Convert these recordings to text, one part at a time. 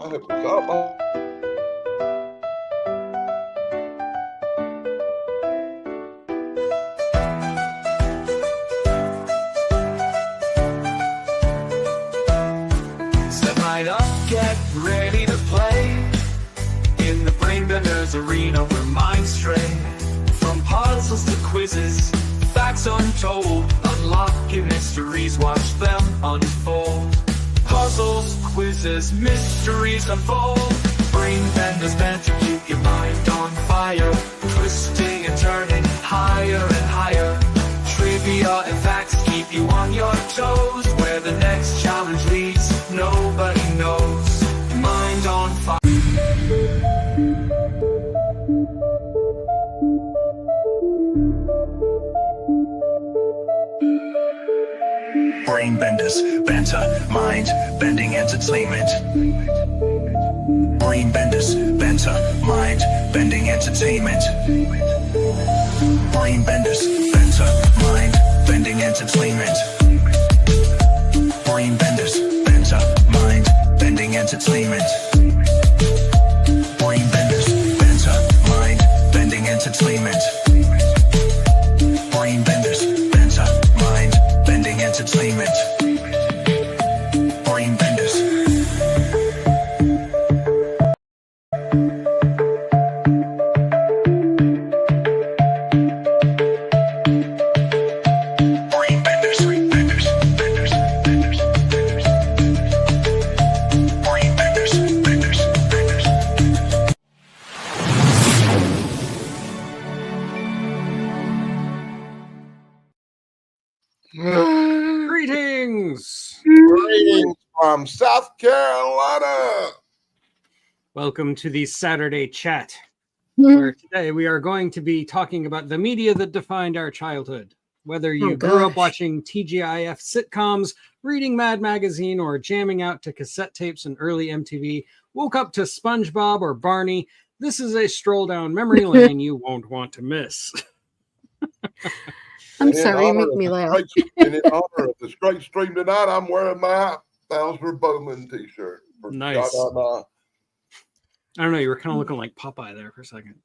I hope we got Set right up, get ready to play in the Brainbenders arena where minds stray. From puzzles to quizzes, facts untold, unlocking mysteries, watch them unfold. Puzzles, quizzes, mysteries unfold. Brainbenders meant to keep your mind on fire, twisting and turning higher and higher. Trivia and facts keep you on your toes. Where the next challenge leads, nobody knows. Mind on fire. Brainbenders, banter, mind, bending entertainment. Brainbenders, banter, mind, bending entertainment. Brainbenders, banter, mind, bending entertainment. Brainbenders, banter, mind, bending entertainment. Brainbenders, banter, mind, bending entertainment. Brainbenders, banter, mind, bending entertainment. Brainbenders. Brainbenders, benders, benders, benders, benders. Brainbenders, benders, benders. Greetings! greetings from South Carolina. Welcome to the Saturday Chat, where today we are going to be talking about the media that defined our childhood. Whether you grew up watching TGIF sitcoms, reading Mad Magazine, or jamming out to cassette tapes and early MTV, woke up to SpongeBob or Barney, this is a stroll down memory lane you won't want to miss. I'm And in sorry, you honor make of me the laugh. straight- and in honor of the straight stream tonight, I'm wearing my Bowser Bowman t-shirt. For Nice. Sha-na-na. I don't know, you were kind of looking like Popeye there for a second.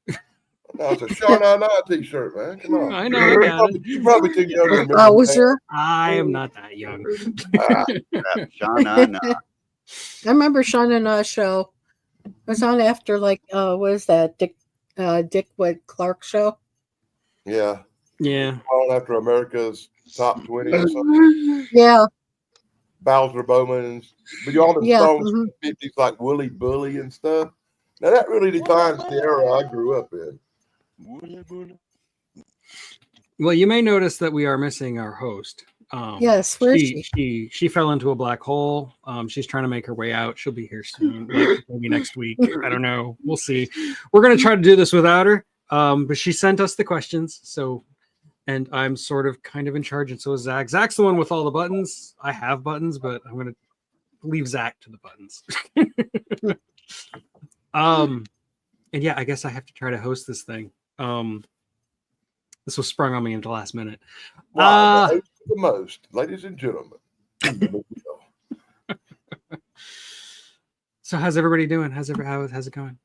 No, it's a Sha-na-na t-shirt, man. Come on. I know, I got it. You're probably too young to remember that. Bowser. I am not that young. Shauna, I remember Sean and Us show. It was on after what is that? Dick Wood Clark show. Yeah. Yeah. Calling after America's top 20 or something. Yeah. Bowser Bowman. But you all the Yeah, songs mhm. from the 50s like Willie Bully and stuff. Now that really defines the era I grew up in. Well, you may notice that we are missing our host. Yes, where is she? She fell into a black hole. She's trying to make her way out. She'll be here soon, maybe next week. I don't know. We'll see. We're gonna try to do this without her. But she sent us the questions, and I'm sort of kind of in charge, and so is Zach. Zach's the one with all the buttons. I have buttons, but I'm gonna leave Zach to the buttons. And yeah, I guess I have to try to host this thing. This was sprung on me at the last minute. Wow, the host of the most, ladies and gentlemen. So how's everybody doing? How's it going?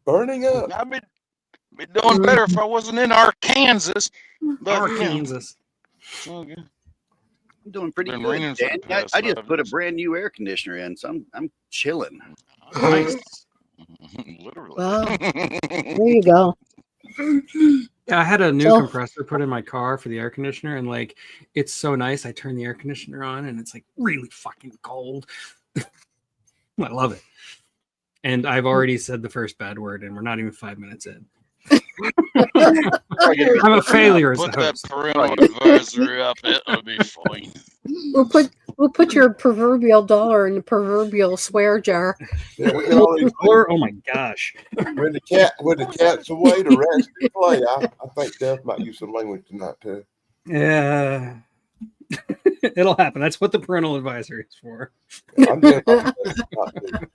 Burning up. I'd be doing better if I wasn't in Arkansas. But, Arkansas. Okay. I'm doing pretty Been good. raining for the Dan. past I just 5 put a days. brand new air conditioner in, so I'm chilling. Nice. Literally. Well, there you go. Yeah, I had a new So- compressor put in my car for the air conditioner, and like it's so nice. I turn the air conditioner on, and it's like really fucking cold. I love it. And I've already said the first bad word, and we're not even 5 minutes in. I'm a failure as Put the that host. parental advisory up. It'll be fine. We'll put your proverbial dollar in the proverbial swear jar. Yeah, we can always Oh my gosh. when the cat's away, the rats can play. I think Dev might use some language tonight too. Yeah. It'll happen. That's what the parental advisory is for. I'm doing my best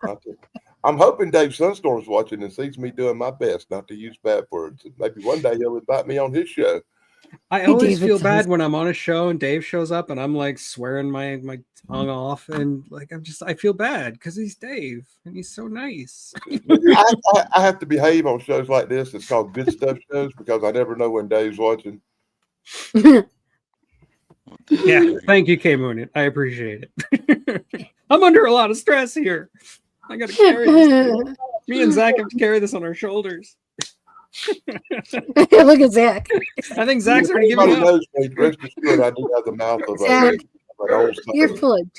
not to. I'm hoping Dave Sunstorm's watching and sees me doing my best not to use bad words. Maybe one day he'll invite me on his show. I Hey, always David feel says- bad when I'm on a show and Dave shows up and I'm like swearing my tongue off, and like I feel bad because he's Dave and he's so nice. I have to behave on shows like this. It's called good stuff shows because I never know when Dave's watching. Yeah, thank you, K Moon. I appreciate it. I'm under a lot of stress here. I gotta carry this. Me and Zach have to carry this on our shoulders. Look at Zach. I think Zach's If already giving anybody up. knows me, rest assured I do have the mouth of Zach, an old You're soul. full of.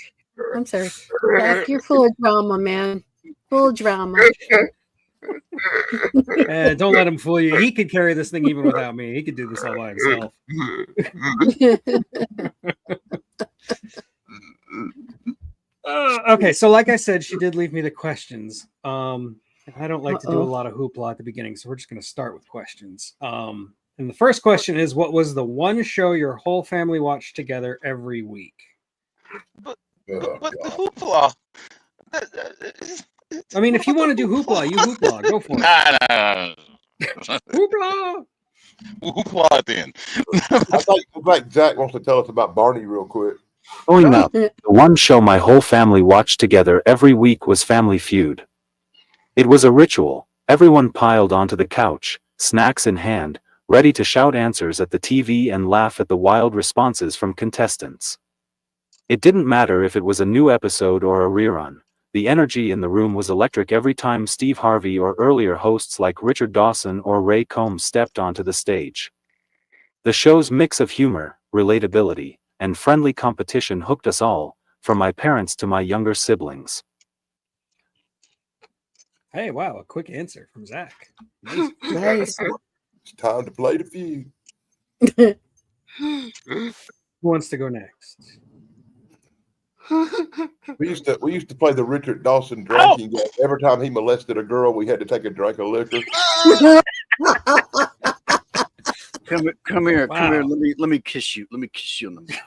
I'm sorry. Zach, you're full of drama, man. Full of drama. Don't let him fool you. He could carry this thing even without me. He could do this all by himself. Okay, so like I said, she did leave me the questions. I don't like to do a lot of hoopla at the beginning, so we're just going to start with questions. And the first question is, what was the one show your whole family watched together every week? But Oh, the God. hoopla. I mean, if you want to do hoopla, you hoopla. Go for it. Nah. Hoopla! Hoopla then. I think Zach wants to tell us about Barney real quick. Growing up, the one show my whole family watched together every week was Family Feud. It was a ritual. Everyone piled onto the couch, snacks in hand, ready to shout answers at the TV and laugh at the wild responses from contestants. It didn't matter if it was a new episode or a rerun. The energy in the room was electric every time Steve Harvey or earlier hosts like Richard Dawson or Ray Combs stepped onto the stage. The show's mix of humor, relatability, and friendly competition hooked us all, from my parents to my younger siblings. Hey, wow, a quick answer from Zach. Nice. Nice. It's time to play the feud. Who wants to go next? We used to play the Richard Dawson drinking game. Every time he molested a girl, we had to take a drink of liquor. Come here. Wow. Let me kiss you. Let me kiss you on the mouth.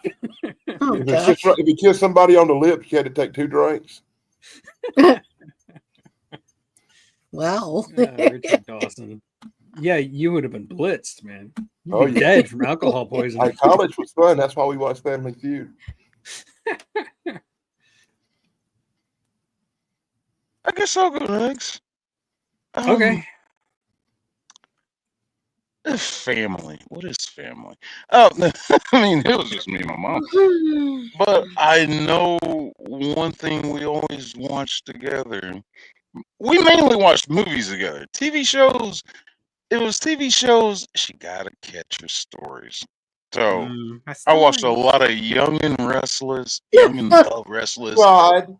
Oh, If you kissed somebody on the lips, you had to take 2 drinks. wow. Richard Dawson. Yeah, you would have been blitzed, man. You'd Oh, be yeah. dead from alcohol poisoning. Like, college was fun. That's why we watched Family Feud. I guess I'll go next. Okay. Family. What is family? Oh, I mean, it was just me and my mom. But I know one thing we always watched together. We mainly watched movies together. TV shows. It was TV shows. She gotta catch her stories. So I watched a lot of Young and Restless, Young and the Restless, God.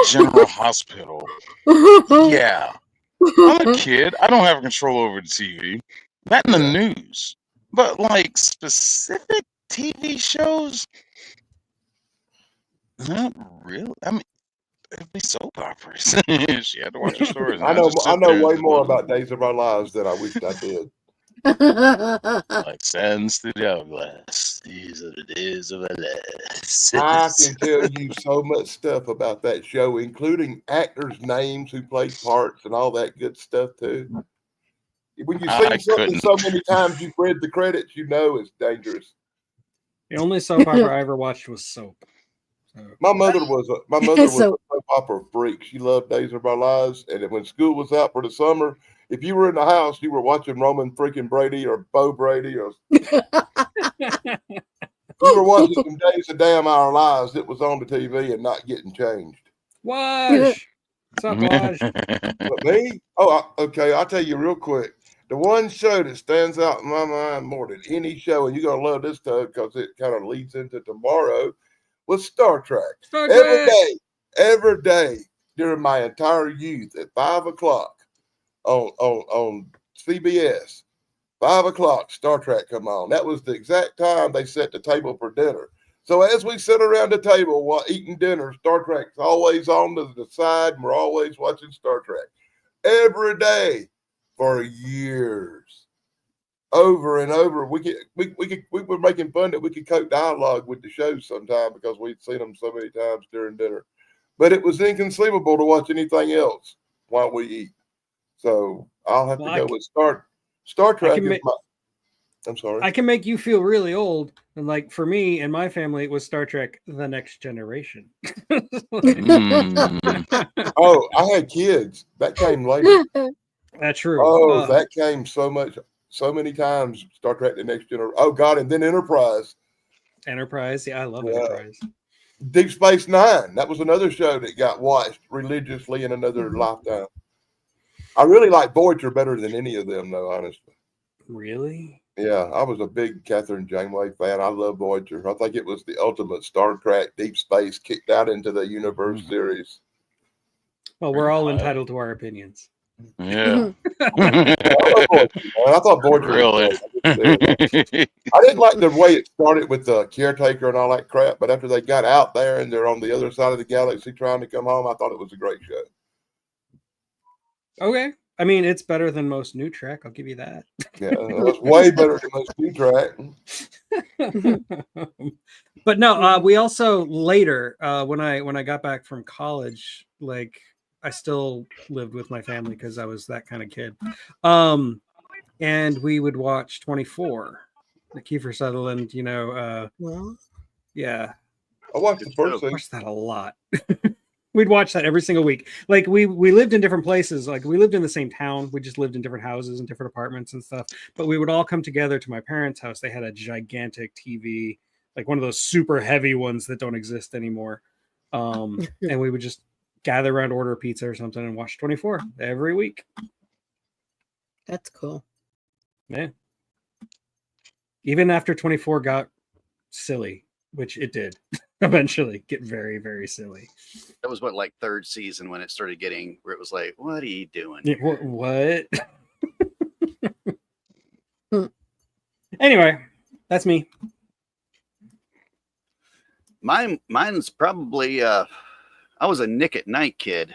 General Hospital. Yeah, I'm a kid. I don't have control over the TV. Not in the news, but like specific TV shows. Not really. I mean, it'd be soap operas. She had to watch the stories. I know way more about Days of Our Lives than I wished I did. Like Sands through the Hourglass. These are the days of our lives. I can tell you so much stuff about that show, including actors' names who played parts and all that good stuff too. When you I see something couldn't. so many times you've read the credits, you know it's dangerous. The only soap opera I ever watched was Soap. So, My mother was a So- soap opera freak. She loved Days of Our Lives, and then when school was out for the summer, if you were in the house, you were watching Roman freaking Brady or Bo Brady, or you were watching some Days of Damn Our Lives. It was on the TV and not getting changed. Wash. What's up, Wash? But me? Oh, okay. I'll tell you real quick. The one show that stands out in my mind more than any show, and you're gonna love this, Toad, because it kind of leads into tomorrow, was Star Trek. Star Every Trek! every day during my entire youth at 5 o'clock on CBS. 5 o'clock, Star Trek come on. That was the exact time they set the table for dinner. So as we sit around the table while eating dinner, Star Trek's always on to the side, and we're always watching Star Trek every day for years, over and over. We were making fun that we could code dialogue with the shows sometime because we'd seen them so many times during dinner. But it was inconceivable to watch anything else while we eat. So I'll have to go with Star Trek. I'm sorry. I can make you feel really old. And like for me and my family, it was Star Trek: The Next Generation. Mm. Oh, I had kids. That came later. That's true. Oh, that came so many times. Star Trek: The Next Generation. Oh God, and then Enterprise. Enterprise. Yeah, I love Yeah. Enterprise. Deep Space Nine. That was another show that got watched religiously in another lifetime. I really like Voyager better than any of them, though. Honestly. Really? Yeah, I was a big Catherine Janeway fan. I love Voyager. I think it was the ultimate Star Trek Deep Space kicked out into the universe series. Well, we're all entitled to our opinions. Yeah. I thought Voyager Really? was great. I didn't like the way it started with the caretaker and all that crap, but after they got out there and they're on the other side of the galaxy trying to come home, I thought it was a great show. Okay. I mean, it's better than most new Trek. I'll give you that. Yeah, it was way better than most new Trek. But no, we also later, when I got back from college, like I still lived with my family because I was that kind of kid. And we would watch 24, the Kiefer Sutherland, Well, yeah. I watched the first I season. watched that a lot. We'd watch that every single week. Like we lived in different places. Like we lived in the same town. We just lived in different houses and different apartments and stuff. But we would all come together to my parents' house. They had a gigantic TV, like one of those super heavy ones that don't exist anymore. And we would just gather around, order a pizza or something, and watch 24 every week. that's cool. Yeah. Even after 24 got silly, which it did eventually get very, very silly. That was what, like third season when it started getting where it was like, what are you doing? Yeah, here? what? Anyway, that's me. Mine's probably I was a Nick at Night kid.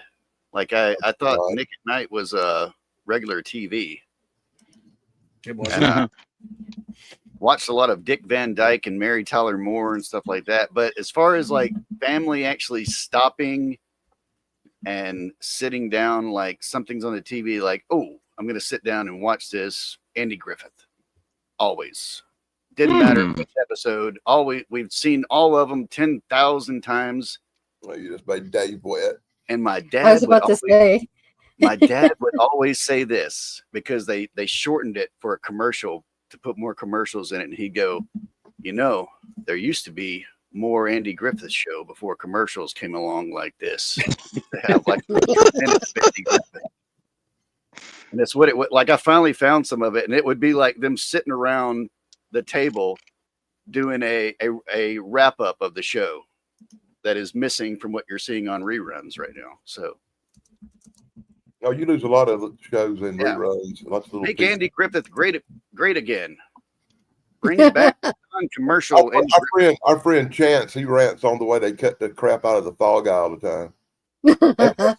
Like I thought Right. Nick at Night was a regular TV. It was. And watched a lot of Dick Van Dyke and Mary Tyler Moore and stuff like that. But as far as like family actually stopping and sitting down, like something's on the TV, like, oh, I'm going to sit down and watch this, Andy Griffith. Always. Didn't matter which episode. Always, we've seen all of them 10,000 times. Well, you just made Dave wet. And my I dad was about to say. my dad would always say this because they shortened it for a commercial to put more commercials in it. And he'd go, there used to be more Andy Griffith show before commercials came along like this. They have like 4 minutes of Andy Griffith. And that's what it would like. I finally found some of it, and it would be like them sitting around the table doing a wrap up of the show that is missing from what you're seeing on reruns right now. So Oh, you lose a lot of shows in Yeah. reruns. Lots of little make pieces. Andy Griffith great again. Bring it back on commercial. Our friend Chance, he rants on the way they cut the crap out of the Fall Guy all the time.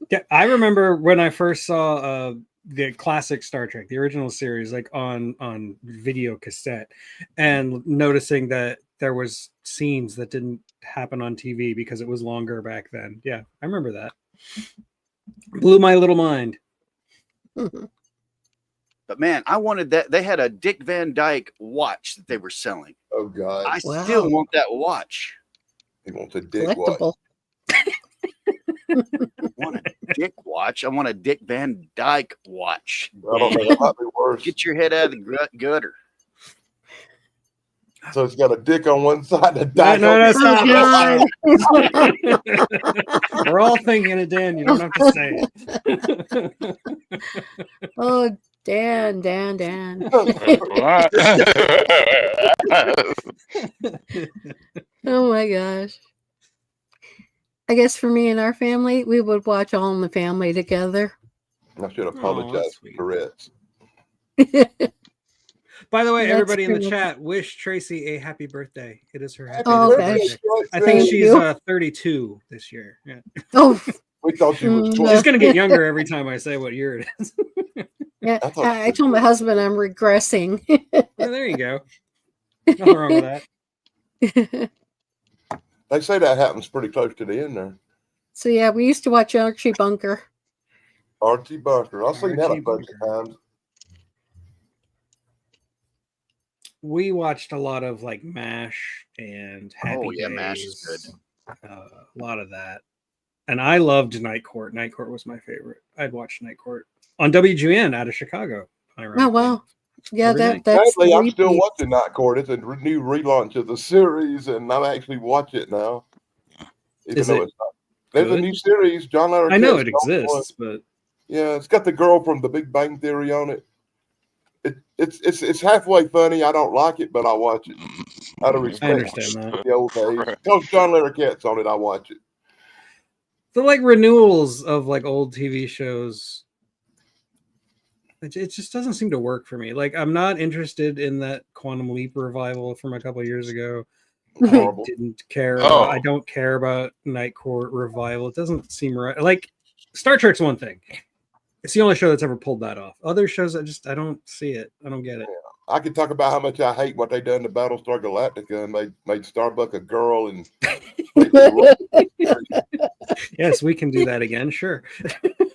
Yeah, I remember when I first saw the classic Star Trek, the original series, like on video cassette, and noticing that there was scenes that didn't happen on TV because it was longer back then. Yeah, I remember that. Blew my little mind. But man, I wanted that. They had a Dick Van Dyke watch that they were selling. Oh God, I Wow. still want that watch. he wants a dick watch. Collectible. I want a Dick watch. I want a Dick Van Dyke watch. I don't know. That might be worse. Get your head out of the gutter. So it's got a dick on one side and a No, dyke no, on no, the stop. We're all thinking it, Dan. You don't have to say it. Oh, Dan. Oh my gosh. I guess for me and our family, we would watch All in the Family together. I should that's apologize sweet. for Tourette's. By the way, That's everybody in the pretty- chat, wish Tracy a happy birthday. It is her happy Oh, birthday. okay. I think Thank she's you. 32 this year. Yeah. Oh, We thought she was Mm, 12. She's going to get younger every time I say what year it is. yeah. I thought I told my husband I'm regressing. Well, there you go. Nothing wrong with that. They say that happens pretty close to the end there. So yeah, we used to watch Archie Bunker. Archie Bunker. I've seen that a Archie bunch of times. we watched a lot of like MASH and Happy Oh, yeah, Days. MASH is good. A lot of that. And I loved Night Court. Night Court was my favorite. I'd watch Night Court on WGN out of Chicago. Oh wow. Yeah, Every night. that's Sadly, I'm still repeat. watching Night Court. It's a new relaunch of the series, and I'm actually watching it now. Even Is though it it's not. There's a good? new series. John Larroquette. I know it exists, but Yeah, it's got the girl from The Big Bang Theory on it. It's halfway funny. I don't like it, but I watch it out of I respect understand that. for the old days. Because John Larroquette's on it, I watch it. The like renewals of like old TV shows, it just doesn't seem to work for me. Like I'm not interested in that Quantum Leap revival from a couple of years ago. Horrible. Didn't care. Oh. I don't care about Night Court revival. It doesn't seem right. Like Star Trek's one thing. It's the only show that's ever pulled that off. Other shows, I don't see it. I don't get it. I could talk about how much I hate what they done to Battlestar Galactica and made Starbuck a girl and Yes, we can do that again. Sure.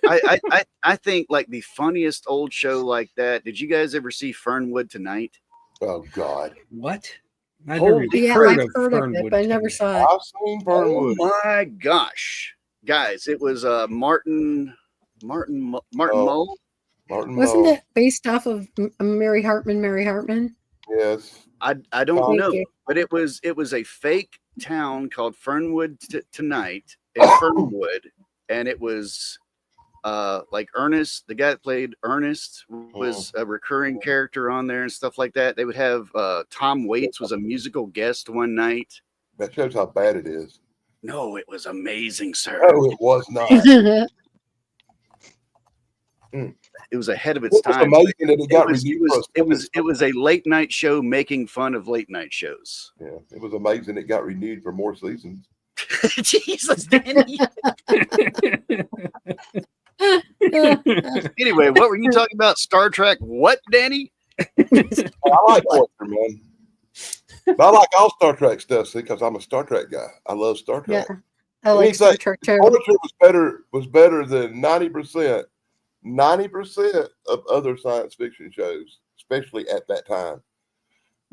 I think like the funniest old show like that. Did you guys ever see Fernwood Tonight? oh God. What? I've Holy- never Yeah, heard I've of heard of it, Fernwood but I never Tonight. saw it. I've seen Fernwood. Oh my gosh, guys! It was Martin Oh. Mull. Martin Wasn't Mull. it based off of Mary Hartman? Mary Hartman. Yes. I don't Thank know, you. but it was a fake town called Fernwood Tonight in Fernwood, and it was like Ernest, the guy that played Ernest, was a recurring character on there and stuff like that. They would have Tom Waits was a musical guest one night. That shows how bad it is. No, it was amazing, sir. No, it was not. It was ahead of It its was time. amazing that it got It was, renewed. it was a late night show making fun of late night shows. Yeah, it was amazing. It got renewed for more seasons. Jesus, Danny. Anyway, what were you talking about? Star Trek? What, Danny? I like Voyager, man. But I like all Star Trek stuff, see, because I'm a Star Trek guy. I love Star Yeah, Trek. I like Anything- Star Trek too. Voyager was better than 90% of other science fiction shows, especially at that time.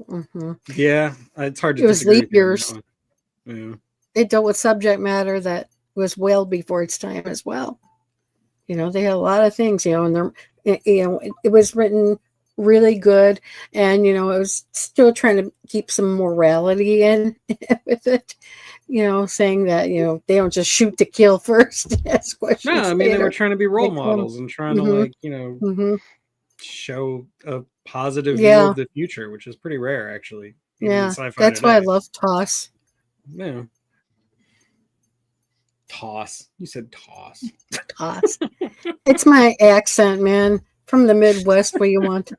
Mhm. Yeah, it's hard to It was disagree leap with you on years. that one. They dealt with subject matter that was well before its time as well. You know, they had a lot of things, you know, and it was written really good, and it was still trying to keep some morality in with it. Saying that they don't just shoot to kill first. Ask questions. No, I mean they were later. trying to be role Like, models and trying to mhm. like show a positive view Yeah. of the future, which is pretty rare actually. even in Yeah, sci-fi that's why I today. love Toss. Yeah. Toss. You said toss. Toss. It's my accent, man, from the Midwest. What you want?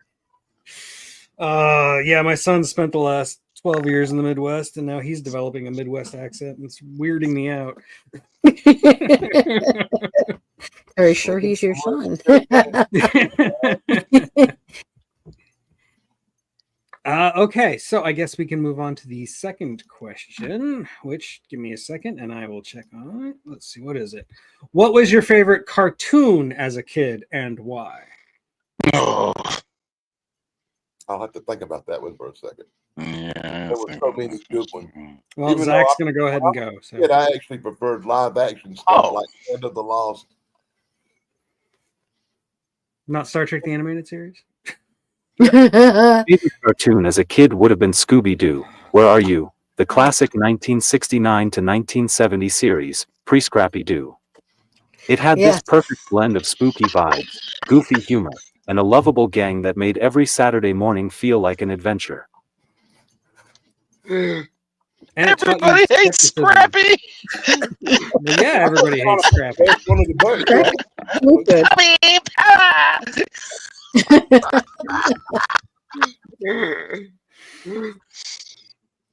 Yeah, my son spent the last 12 years in the Midwest, and now he's developing a Midwest accent, and it's weirding me out. Are you sure he's your son? Okay, so I guess we can move on to the second question, which give me a second and I will check on it. Let's see, what is it? What was your favorite cartoon as a kid and why? Oh, I'll have to think about that one for a second. yeah. There were so many good ones. Well, Even though Zach's going to go ahead and go. So. Yet I actually preferred live action stuff Oh. like End of the Lost. Not Star Trek the Animated Series? Yeah. Favorite cartoon as a kid would have been Scooby-Doo, Where Are You? The classic 1969 to 1970 series, pre-Scrappy-Doo. It had this Yes. perfect blend of spooky vibes, goofy humor, and a lovable gang that made every Saturday morning feel like an adventure. And it taught you Everybody hates skepticism. Scrappy. Well, yeah, everybody hates Scrappy. That's one of the best. Good.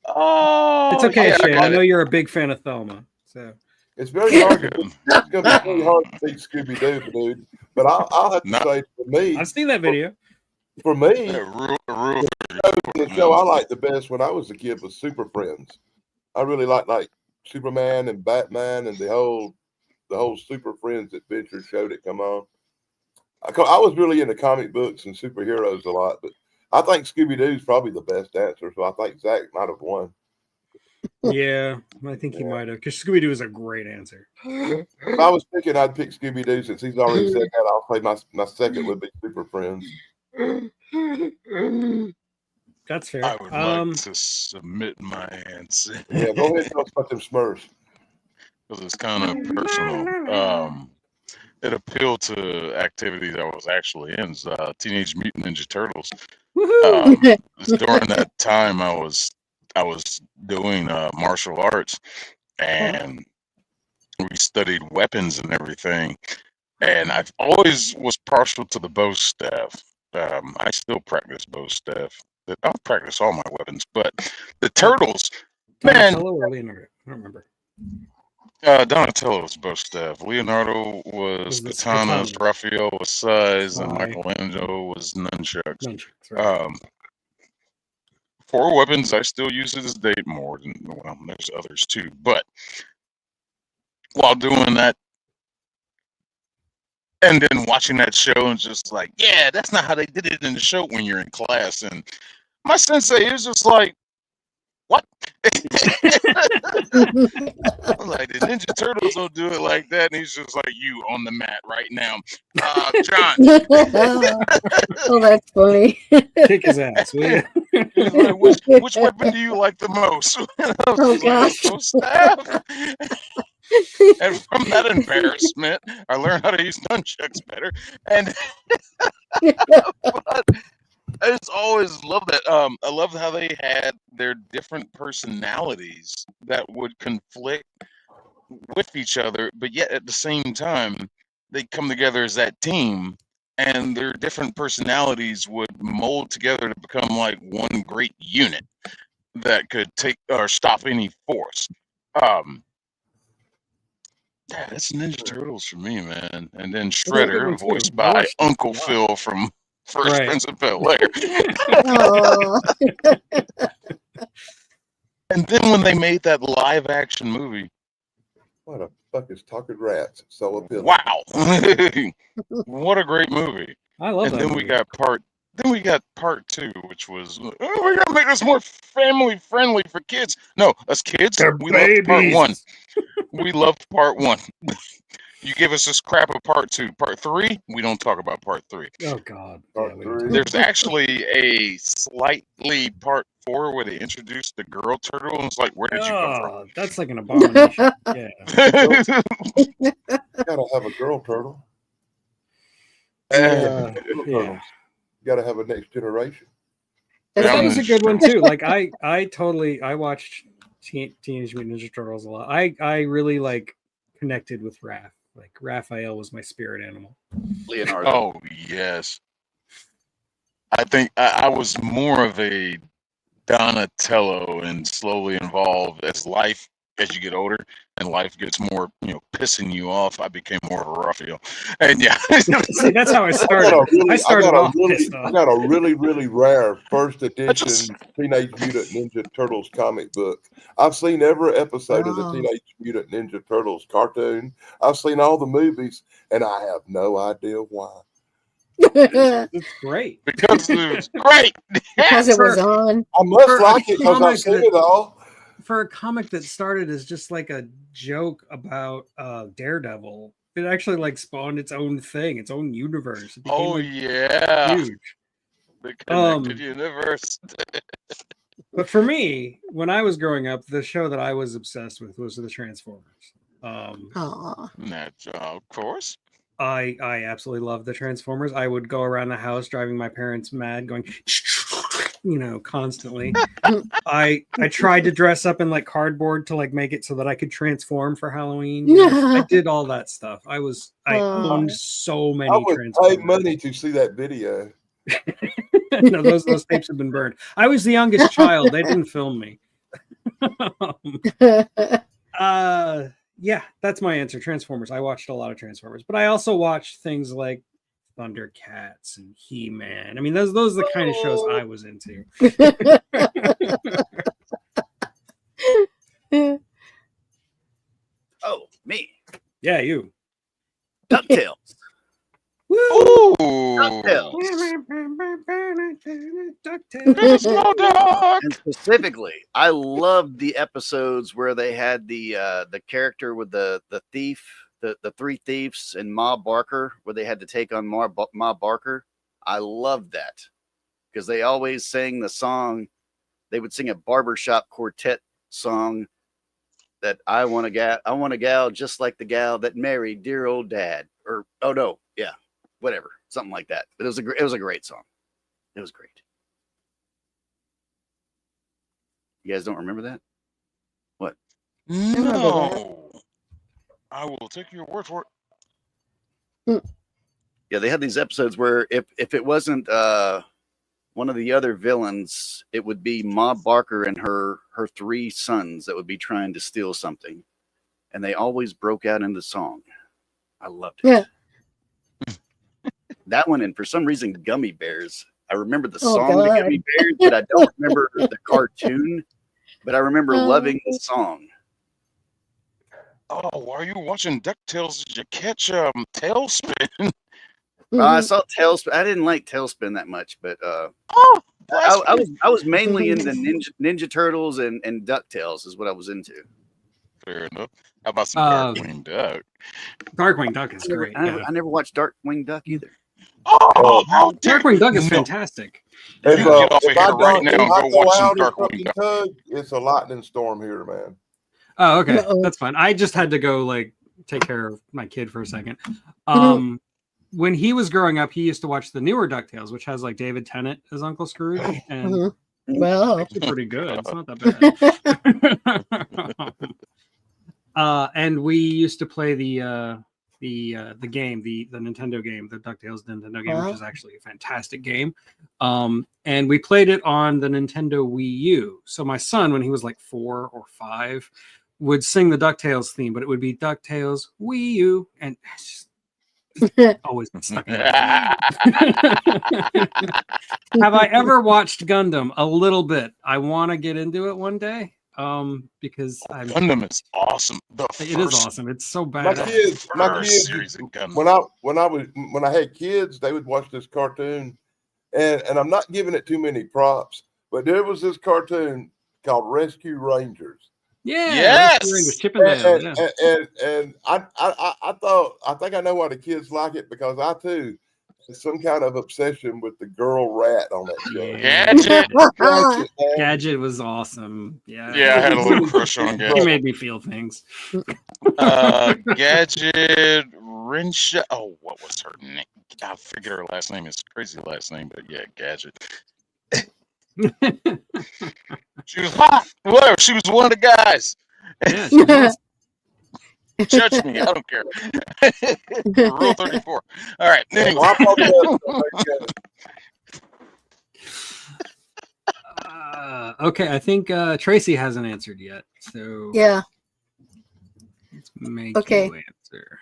Oh, It's okay, yeah, Shane. I got know it. you're a big fan of Thelma. So It's very hard. It's going to be really hard to beat Scooby Doo, dude. But I'll have to No. say, for me, I've seen that video. The show I liked the best when I was a kid was Super Friends. I really liked Superman and Batman and the whole Super Friends adventure show that come on. I was really into comic books and superheroes a lot, but I think Scooby Doo's probably the best answer, so I think Zach might have won. Yeah, I think he might have, because Scooby Doo is a great answer. If I was picking, I'd pick Scooby Doo since he's already said that. I'll say my second would be Super Friends. That's fair. I would like to submit my answer. Yeah, go ahead and talk about them Smurfs. Because it's kind of personal. It appealed to activities I was actually in. Teenage Mutant Ninja Turtles. During that time, I was doing martial arts, and we studied weapons and everything. And I've always was partial to the bow staff. I still practice bow staff. I'll practice all my weapons, but the turtles, man. Donatello or Leonardo? I don't remember. Donatello's bow staff. Leonardo was the katanas. katana. Raphael was sais, and Right. Michelangelo was nunchucks. Nunchucks, right. For weapons, I still use it as date more than, well, there's others too. But while doing that, and then watching that show, and just like, yeah, that's not how they did it in the show when you're in class. And my sensei is just like, what? I'm like, the Ninja Turtles don't do it like that. And he's just like, you on the mat right now. John. Oh, that's funny. Kick his ass, will you? He's like, which weapon do you like the most? And I was Oh, just like, gosh. "Bow staff." And from that embarrassment, I learned how to use nunchucks better. And but I just always love that. I love how they had their different personalities that would conflict with each other, but yet at the same time, they come together as that team, and their different personalities would mold together to become like one great unit that could take or stop any force. Yeah, that's Ninja Turtles for me, man. And then They're a good Shredder, one, too. voiced I by watched them Uncle a lot. Phil from First Right. Prince of Bel-Air. Oh. And then when they made that live action movie, What the fuck is Talking Rats? So appealing. wow. What a great movie. I love And that then movie. we got part two, which was, oh, we gotta make this more family friendly for kids. No, us kids, They're we loved part babies. one. We loved part one. You give us this crap of part two. Part three, we don't talk about part three. Oh God. Part we don't three. talk- There's actually a slightly part four where they introduced the girl turtle, and it's like, where did you come from? Oh, that's like an abomination. Yeah. Gotta have a girl turtle. Yeah. Girl Yeah. turtles. Gotta have a next generation. But Yeah, that I'm was a Ninja good one Turtles. too. Like I watched Teenage Mutant Ninja Turtles a lot. I really like connected with Raph. Like Raphael was my spirit animal. Leonardo. Oh yes. I think I was more of a Donatello and slowly involved as you get older and life gets more, pissing you off. I became more of a Raphael. And yeah. See, that's how I I started. I started off pissed I off. got a really rare first edition just- Teenage Mutant Ninja Turtles comic book. I've seen every episode of the Wow. Teenage Mutant Ninja Turtles cartoon. I've seen all the movies, and I have no idea why. It's great. because it was great. Because it was on. I must For a like it because comic I've seen that- it all. For a comic that started as just like a joke about Daredevil, it actually like spawned its own thing, its own universe. It became, Oh like, yeah. huge. The connected universe. But for me, when I was growing up, the show that I was obsessed with was the Transformers. Aw. Of course. I absolutely love the Transformers. I would go around the house driving my parents mad, going, constantly. I tried to dress up in like cardboard to like make it so that I could transform for Halloween. I did all that stuff. I owned so many I would pay Transformers. money to see that video. No, those tapes have been burned. I was the youngest child. They didn't film me. Yeah, that's my answer. Transformers. I watched a lot of Transformers, but I also watched things like Thundercats and He-Man. I mean, those are the kind of shows I was into. Oh, me. Yeah, you. DuckTales. Woo! DuckTales. There's no duck. And specifically, I loved the episodes where they had the character with the thief, the three thieves, and Ma Barker, where they had to take on Ma Barker. I loved that because they always sang the song. They would sing a barbershop quartet song that I want a gal just like the gal that married dear old dad. Or oh no, yeah, whatever, something like that. But it was a great song. It was great. You guys don't remember that? What? No. I will take your word for it. Yeah, they had these episodes where if it wasn't one of the other villains, it would be Ma Barker and her three sons that would be trying to steal something, and they always broke out into song. I loved it. Yeah. That one, and for some reason, Gummy Bears. I remember the Oh, song, The God. Gummy Bears, but I don't remember the cartoon. But I remember loving the song. Oh, while you were watching DuckTales, did you catch Tailspin? I Mhm. saw Tailspin. I didn't like Tailspin that much, but Oh, that's I was mainly into Ninja Turtles and DuckTales is what I was into. fair enough. How about some Darkwing Duck? Darkwing Duck is great. Yeah. I never watched Darkwing Duck either. Oh, how dare Darkwing Duck is No. fantastic. You If, can get off of if I here right don't, now if and I go go watch some out or Darkwing something, Duck. Tug, it's a lightning storm here, man. Oh, okay. Uh-oh. That's fine. I just had to go like take care of my kid for a second. When he was growing up, he used to watch the newer DuckTales, which has like David Tennant as Uncle Scrooge, and Mhm. Well, it's pretty good. It's not that bad. And we used to play the game, the Nintendo game, the DuckTales Nintendo game, which is actually a fantastic game. And we played it on the Nintendo Wii U. So my son, when he was like 4 or 5, would sing the DuckTales theme, but it would be DuckTales Wii U, and it's just always been stuck in my head. Have I ever watched Gundam? A little bit. I want to get into it one day. Because Gundam is awesome. It is awesome. It's so My bad. kids, Series of Gundam. when I had kids, they would watch this cartoon, and I'm not giving it too many props, but there was this cartoon called Rescue Rangers. Yeah, Yes! Rangers, Chippendale, yeah. And I think I know why the kids like it, because I too had some kind of obsession with the girl rat on that show. Yeah. Gadget. Gadget, man. Gadget was awesome. Yeah, Yeah, I had a little crush on He Gadget. made me feel things. Gadget, Rinsha. Oh, what was her name? I figured her last name is crazy last name, but yeah, Gadget. She was hot. Whatever. She was one of the guys. Yeah, she was Judge me. I don't care. Rule 34. All right. Anyway. Well, I thought okay, I think Tracy hasn't answered yet. So yeah. let's make Okay. you answer.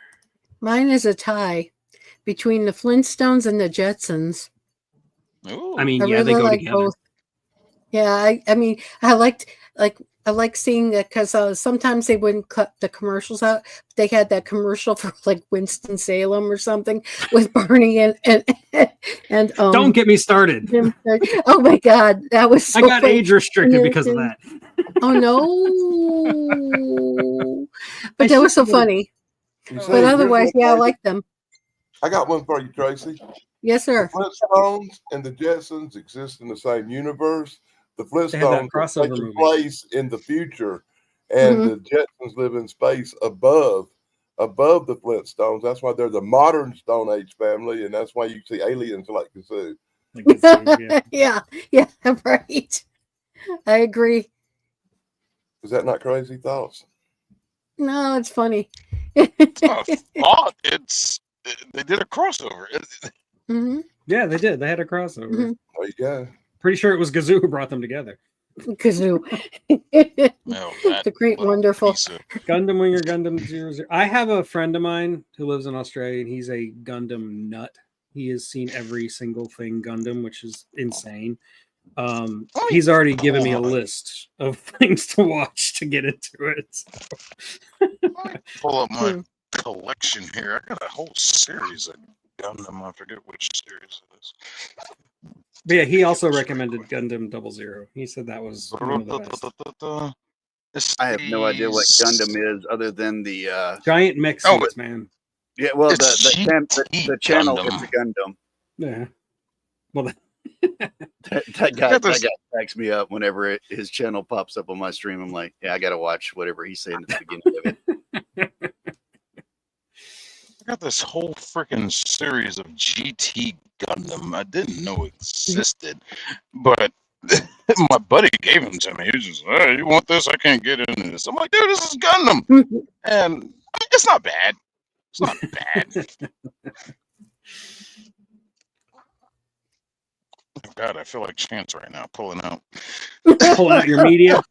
Mine is a tie between the Flintstones and the Jetsons. Ooh. I mean, I yeah, really they go like together. both. Yeah, I mean, I like seeing that because sometimes they wouldn't cut the commercials out. They had that commercial for like Winston-Salem or something with Barney and Don't get me started. Jim Carrey. Oh my God, that was so I got funny. age restricted because of that. Oh no! But that was so funny. You see, But otherwise, here's yeah, I one for you. like them. I got one for you, Tracy. Yes, The sir. Flintstones and the Jetsons exist in the same universe. The They had that Flintstones are crossover taking movie. place in the future, and the Jetsons live in space above the Flintstones. That's why they're the modern Stone Age family, and that's why you see aliens like Kazoo. Like it's, yeah. yeah, right. I agree. Is that not crazy thoughts? No, it's funny. It's not a thought. They did a crossover. Mhm. Yeah, they did. They had a crossover. Mhm. There you go. Pretty sure it was Gazoo who brought them together. Kazoo. No, that The great, little wonderful. piece of- Gundam Winger, Gundam 00. I have a friend of mine who lives in Australia, and he's a Gundam nut. He has seen every single thing Gundam, which is insane. He's already given me a list of things to watch to get into it. So. Pull up my collection here. I got a whole series of Gundam. I forget which series it is. But yeah, he also recommended Gundam 00. He said that was one of the best. I have no idea what Gundam is other than the Giant mech Oh, suits, man. yeah. Well, It's the channel Gundam. is a Gundam. Yeah. Well, That guy cracks me up whenever his channel pops up on my stream. I'm like, yeah, I gotta watch whatever he's saying at the beginning of it. I got this whole freaking series of GT Gundam I didn't know existed, but my buddy gave them to me. He was just, hey, you want this? I can't get into this. I'm like, dude, this is Gundam. And I mean, it's not bad. It's not bad. Oh, God, I feel like Chance right now, pulling out. pulling out your media.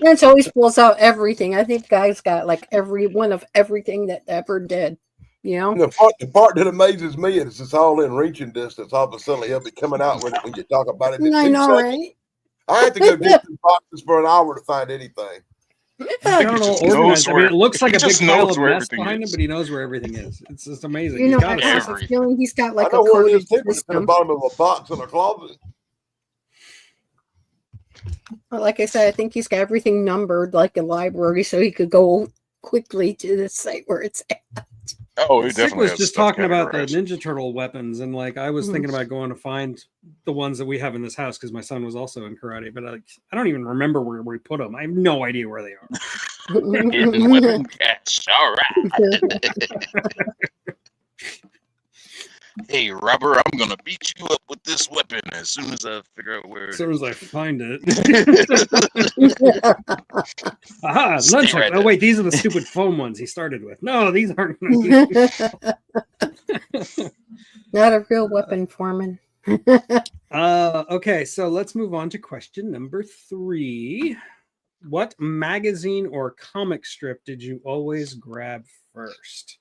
Chance always pulls out everything. I think guy's got like every one of everything that ever did. You know, The part that amazes me is it's all in reaching distance. All of a sudden, he'll be coming out when you talk about it. In I 2 know, seconds. right? I had to go dig through boxes for an hour to find anything. I don't know. just Organized. knows I mean, it looks where- like a he big just pile knows of where mess everything behind him, is. but he knows where everything is. It's just amazing. You know, He's I got have it. a everything. feeling he's got like I know a where it is coded too. It's in the system. bottom of a box in a closet. But like I said, I think he's got everything numbered like a library, so he could go quickly to the site where it's at. Oh, he Sick definitely was has just stuff talking about the categorized. Ninja Turtle weapons, and like I was thinking about going to find the ones that we have in this house because my son was also in karate, but I don't even remember where we put them. I have no idea where they are. Hidden weapon cache. All right. Hey, Robert, I'm gonna beat you up with this weapon as soon as I figure out where As it soon is. as I find it. Aha, Stay nunchuck. right Oh there. wait, these are the stupid foam ones he started with. No, these aren't. Not a real weapon, Foreman. Okay, so let's move on to question number 3. What magazine or comic strip did you always grab first?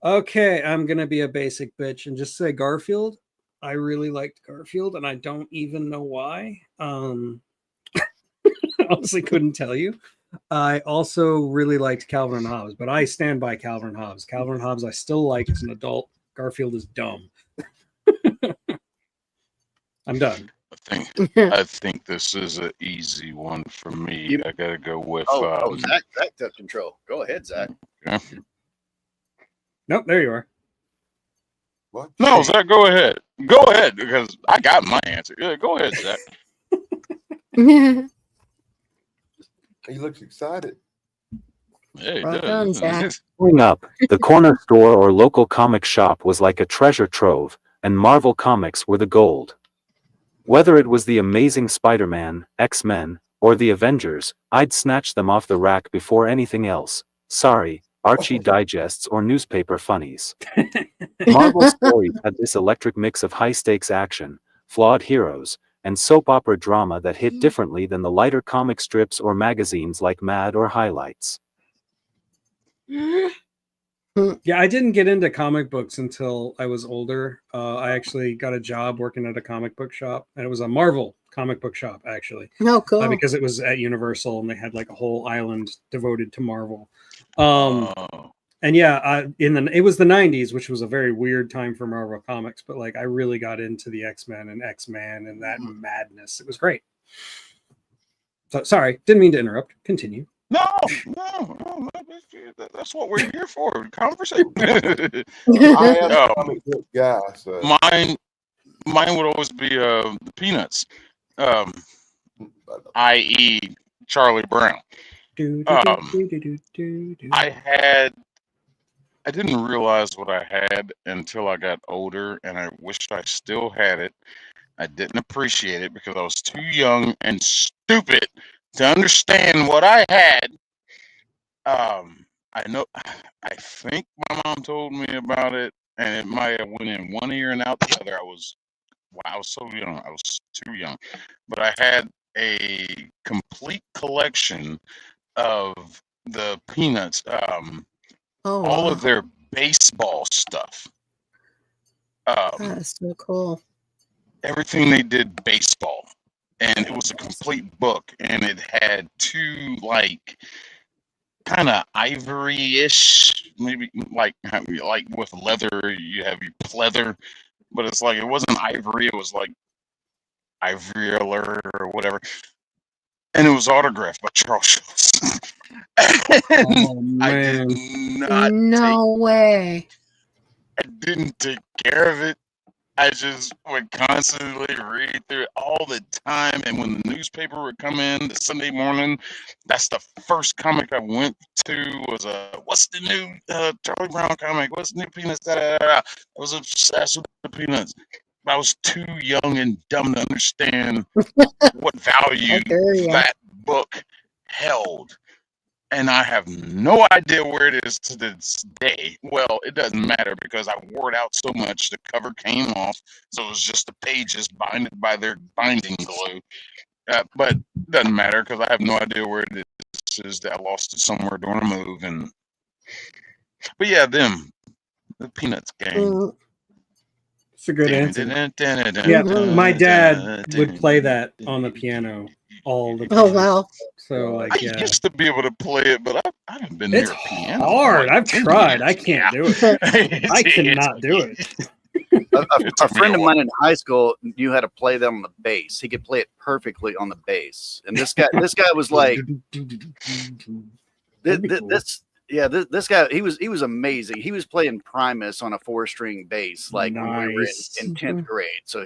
Okay, I'm gonna be a basic bitch and just say Garfield. I really liked Garfield, and I don't even know why. Honestly, couldn't tell you. I also really liked Calvin and Hobbes, but I stand by Calvin and Hobbes. Calvin and Hobbes I still like as an adult. Garfield is dumb. I'm done. I think this is an easy one for me. I gotta go with. Zach took control. Go ahead, Zach. Yeah. Nope, there you are. What? No, Zach, go ahead. Go ahead, because I got my answer. Yeah, go ahead, Zach. He looks excited. Yeah, he Well does. done, Zach. Growing up, the corner store or local comic shop was like a treasure trove, and Marvel comics were the gold. Whether it was the Amazing Spider-Man, X-Men, or the Avengers, I'd snatch them off the rack before anything else. Sorry, Archie digests or newspaper funnies. Marvel stories had this electric mix of high-stakes action, flawed heroes, and soap opera drama that hit differently than the lighter comic strips or magazines like Mad or Highlights. Yeah, I didn't get into comic books until I was older. I actually got a job working at a comic book shop, and it was a Marvel comic book shop, actually. Oh, cool. Because it was at Universal, and they had like a whole island devoted to Marvel. And yeah, it was the 90s, which was a very weird time for Marvel comics, but like I really got into the X-Men and X-Man and that madness. It was great. So sorry, didn't mean to interrupt. Continue. No, that's what we're here for. Conversation. I am a comic book guy, so Mine would always be the Peanuts, i.e. Charlie Brown. I didn't realize what I had until I got older, and I wished I still had it. I didn't appreciate it because I was too young and stupid to understand what I had. I think my mom told me about it, and it might have went in one ear and out the other. I was so young. I was too young, but I had a complete collection of the Peanuts. All of their baseball stuff. That's so cool. Everything they did baseball, and it was a complete book, and it had 2 like kind of ivory-ish, maybe like with leather. You have your pleather, but it's like it wasn't ivory. It was like Ivory Alert or whatever, and it was autographed by Charles Schultz. And Oh I did man. not take. No way. I didn't take care of it. I just would constantly read through it all the time. And when the newspaper would come in the Sunday morning, that's the first comic I went to was what's the new Charlie Brown comic? What's the new Peanuts? Da, da, da, da. I was obsessed with the Peanuts. I was too young and dumb to understand what value I hear ya. that book held. And I have no idea where it is to this day. Well, it doesn't matter because I wore it out so much the cover came off, so it was just the pages binded by their binding glue. But it doesn't matter because I have no idea where it is. I lost it somewhere during a move, but yeah, the Peanuts game. Mm, It's a good answer. Yeah, my dad would play that on the piano all the time. Oh wow. So I like, yeah, used to be able to play it, but I haven't been it's near a piano. hard. in like I've 10 tried. years. I can't do it. It's- I it's- cannot do it. A It took me friend a of while. mine in high school knew how to play them on the bass. He could play it perfectly on the bass. And this guy was like, That'd be cool. this guy, he was amazing. He was playing Primus on a 4-string bass, like when we were Nice. in 10th grade. So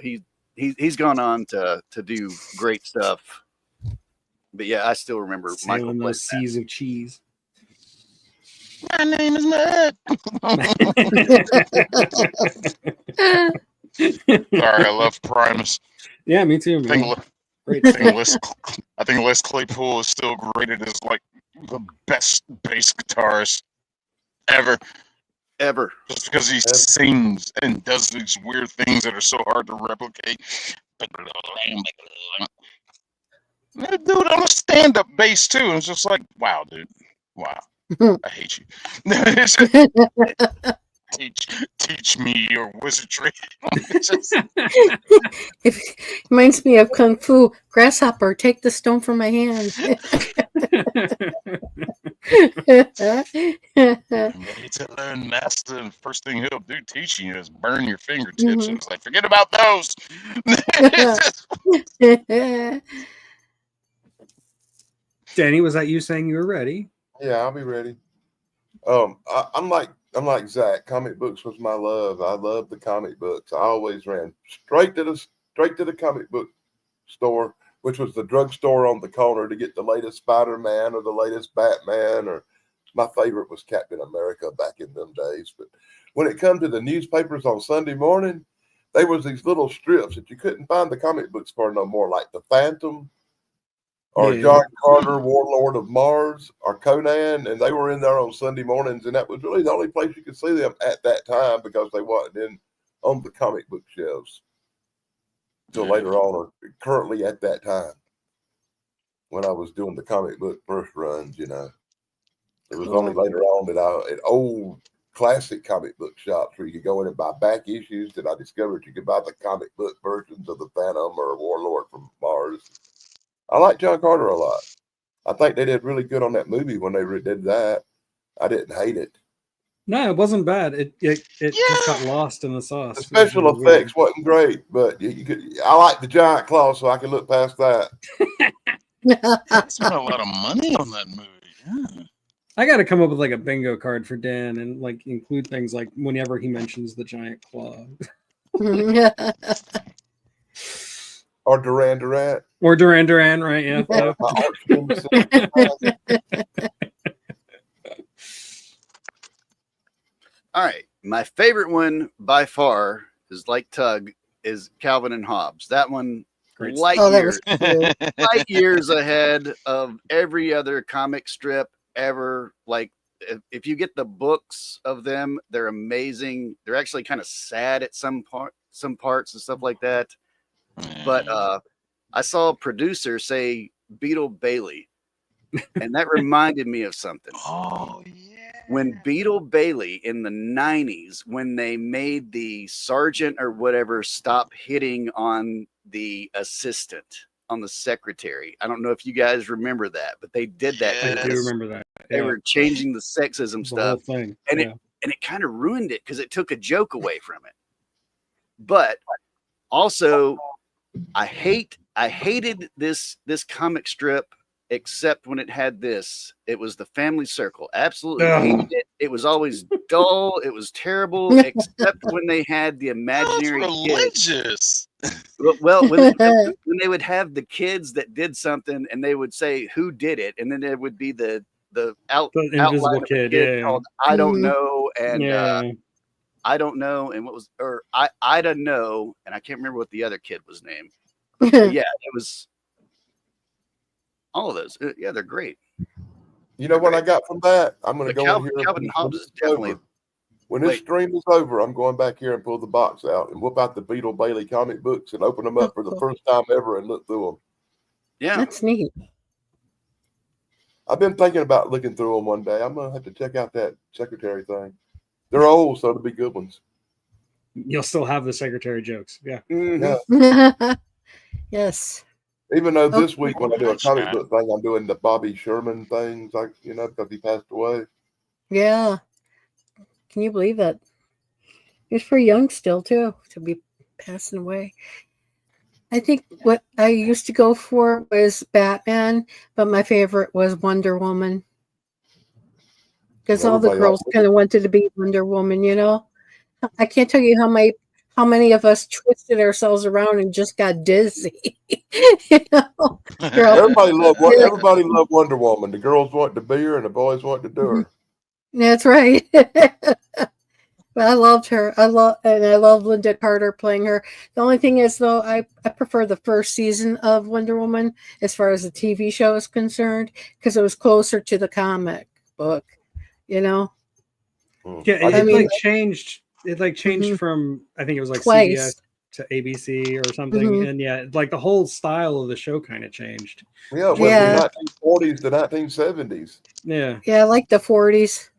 he's gone on to do great stuff. But yeah, I still remember Michael Sailing played those seas of cheese. My name is Ned. Sorry, I love Primus. Yeah, me too. I think, Man. Great. I think Les Claypool is still rated as like the best bass guitarist ever, ever. just because he sings and does these weird things that are so hard to replicate. Dude, I'm a stand-up bass too, and it's just like, wow, dude, wow, I hate you. It's just, teach me your wizardry. It's just- It reminds me of Kung Fu. Grasshopper, take the stone from my hand. ready to learn, master, and first thing he'll do teaching you is burn your fingertips. And it's like, forget about those. It's just- Danny, was that you saying you were ready? Yeah, I'll be ready. I'm like Zach. Comic books was my love. I love the comic books. I always ran straight to the comic book store, which was the drugstore on the corner, to get the latest Spider-Man or the latest Batman. Or my favorite was Captain America back in them days. But when it come to the newspapers on Sunday morning, there was these little strips that you couldn't find the comic books for no more, like the Phantom, or Yeah. John Carter, Warlord of Mars, or Conan, and they were in there on Sunday mornings, and that was really the only place you could see them at that time because they wasn't on the comic book shelves until later on, or currently at that time when I was doing the comic book first runs. It was only later on that at old classic comic book shops where you could go in and buy back issues that I discovered you could buy the comic book versions of the Phantom or Warlord from Mars. I like John Carter a lot. I think they did really good on that movie when they did that. I didn't hate it. No, it wasn't bad. It just got lost in the sauce. The It was special really effects wasn't great, but you could. I like the giant claw, so I can look past that. I spent a lot of money on that movie. Yeah. I got to come up with like a bingo card for Dan and like include things like whenever he mentions the giant claw Or Duran Duran. or Duran Duran, right? Yeah. My art school said- All right. My favorite one by far is like Tug is Calvin and Hobbes. That one Great light Oh, that years, was good. light years ahead of every other comic strip ever. Like if you get the books of them, they're amazing. They're actually kind of sad at some parts and stuff like that. But I saw a producer say Beetle Bailey, and that reminded me of something. Oh yeah. When Beetle Bailey in the 90s, when they made the sergeant or whatever stop hitting on the assistant, on the secretary. I don't know if you guys remember that, but they did that. I to do this remember that. they yeah. were changing the sexism The whole stuff, thing. and yeah. it kind of ruined it because it took a joke away from it. But also, I hated this comic strip, except when it had this. It was the Family Circle. Absolutely Ugh. hated it. It was always dull. It was terrible, except when they had the That's imaginary kids. religious. Well, when they would have the kids that did something, and they would say who did it, and then there would be the The outline invisible of a kid, yeah. called I don't Mhm. know, and yeah. I don't know, and what was or I don't know, and I can't remember what the other kid was named. Mm-hmm. But yeah, it was all of those. Yeah, they're great. You know what I got from that? I'm going to But go in here. Calvin and Hobbes is definitely. When this Wait. stream is over, I'm going back here and pull the box out and whip out the Beetle Bailey comic books and open them up for the first time ever and look through them. Yeah, That's neat. I've been thinking about looking through them one day. I'm going to have to check out that secretary thing. They're old, so it'll be good ones. You'll still have the secretary jokes. Yeah. Mhm. Yeah. Yes. Even though this week when I do a Nice, comic man. book thing, I'm doing the Bobby Sherman things, like, you know, because he passed away. Yeah. Can you believe that? He was pretty young still, too, to be passing away. I think what I used to go for was Batman, but my favorite was Wonder Woman. Because all the Everybody girls likes it. kind of wanted to be Wonder Woman, you know? I can't tell you how many of us twisted ourselves around and just got dizzy. You know? You're all- Everybody loved Wonder Woman. The girls wanted to be her and the boys wanted to do her. That's right. But I loved her. I love Linda Carter playing her. The only thing is, though, I prefer the first season of Wonder Woman as far as the TV show is concerned because it was closer to the comic book. You know, Yeah. I It mean- like changed. It like changed Mhm. from, I think it was like Twice. CBS to ABC or something. Mhm. And yeah, like the whole style of the show kind of changed. Yeah, it went Yeah. from 1940s to 1970s. Yeah. Yeah, I like the 40s.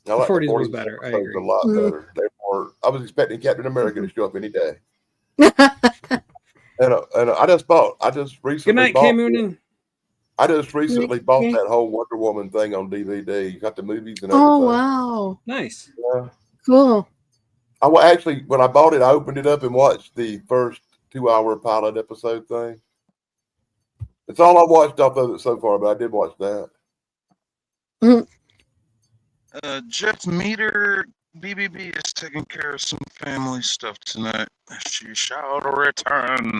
I like 40s was 40s better. I episodes agree. a lot Mhm. better. I was expecting Captain America to show up any day. And I just recently Good night, bought Kay Moonen. I just recently bought Okay. that whole Wonder Woman thing on DVD. Got the movies and everything. Oh, wow. Nice. Yeah. Cool. Actually, when I bought it, I opened it up and watched the first 2-hour pilot episode thing. It's all I watched off of it so far, but I did watch that. Jeff Meter, BBB is taking care of some family stuff tonight. She shall return.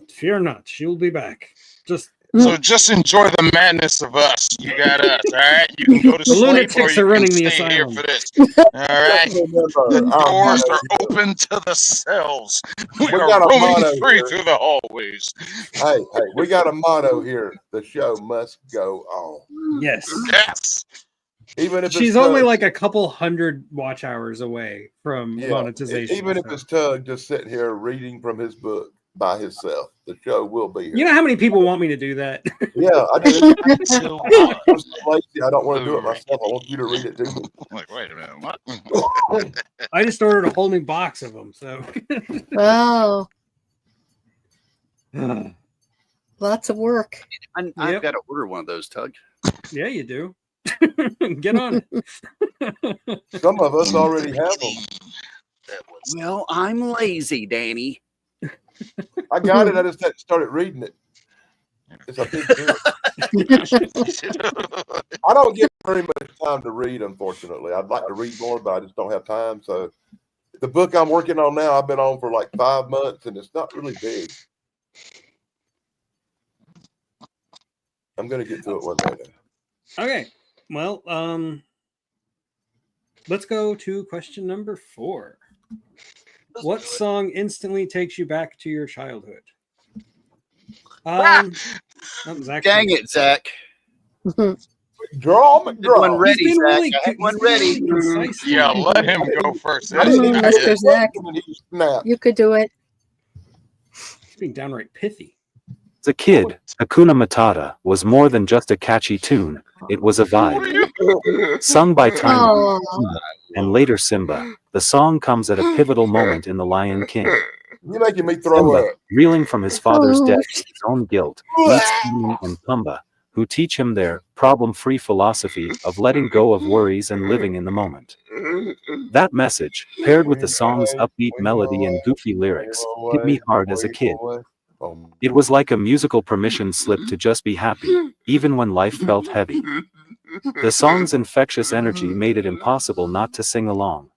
Fear not. She'll be back. Just So just enjoy the madness of us. You got us, all right? You can go to The sleep or lunatics you are can running the stay here asylum. for this. All right? The Remember, our doors motto are open to the cells. We We are got a roaming motto free here. through the hallways. Hey, we got a motto here. The show must go on. yes. Yes. Even if it's She's only Tug- like a couple hundred watch hours away from Yeah, monetization. even if so. it's Tug just sitting here reading from his book by himself, the show will be here. You know how many people want me to do that? Yeah, I do. Till I'm so lazy, I don't want to do it myself. I want you to read it to me. like, wait a minute, what? I just ordered a whole new box of them. So Wow. Lots of work. I've Yep. got to order one of those, Tug. yeah, you do. Get on it. Some of us already have them. That was Well, I'm lazy, Danny. I got it. I just hadn't started reading it. It's a big deal. I don't get very much time to read, unfortunately. I'd like to read more, but I just don't have time. So the book I'm working on now, I've been on for like 5 months, and it's not really big. I'm going to get to it one day. Okay. Well, let's go to question number 4. What song instantly takes you back to your childhood? Oh, Zach. Dang it, Zach. Draw One McDraw. ready, He's been Zach. really- I had one he's been ready. really concise yeah, tonight. let him go first. I didn't even Mr. get Zach. and he snapped. You could do it. He's being downright pithy. As a kid, Hakuna Matata was more than just a catchy tune, it was a vibe. Sung by Tiny Oh, and later Simba, the song comes at a pivotal moment in The Lion King. You're making me throw Simba, up. reeling from his father's Oh. death and his own guilt, meets Timon and Pumbaa, who teach him their problem-free philosophy of letting go of worries and living in the moment. That message, paired with the song's upbeat melody and goofy lyrics, hit me hard as a kid. It was like a musical permission slip to just be happy, even when life felt heavy. The song's infectious energy made it impossible not to sing along.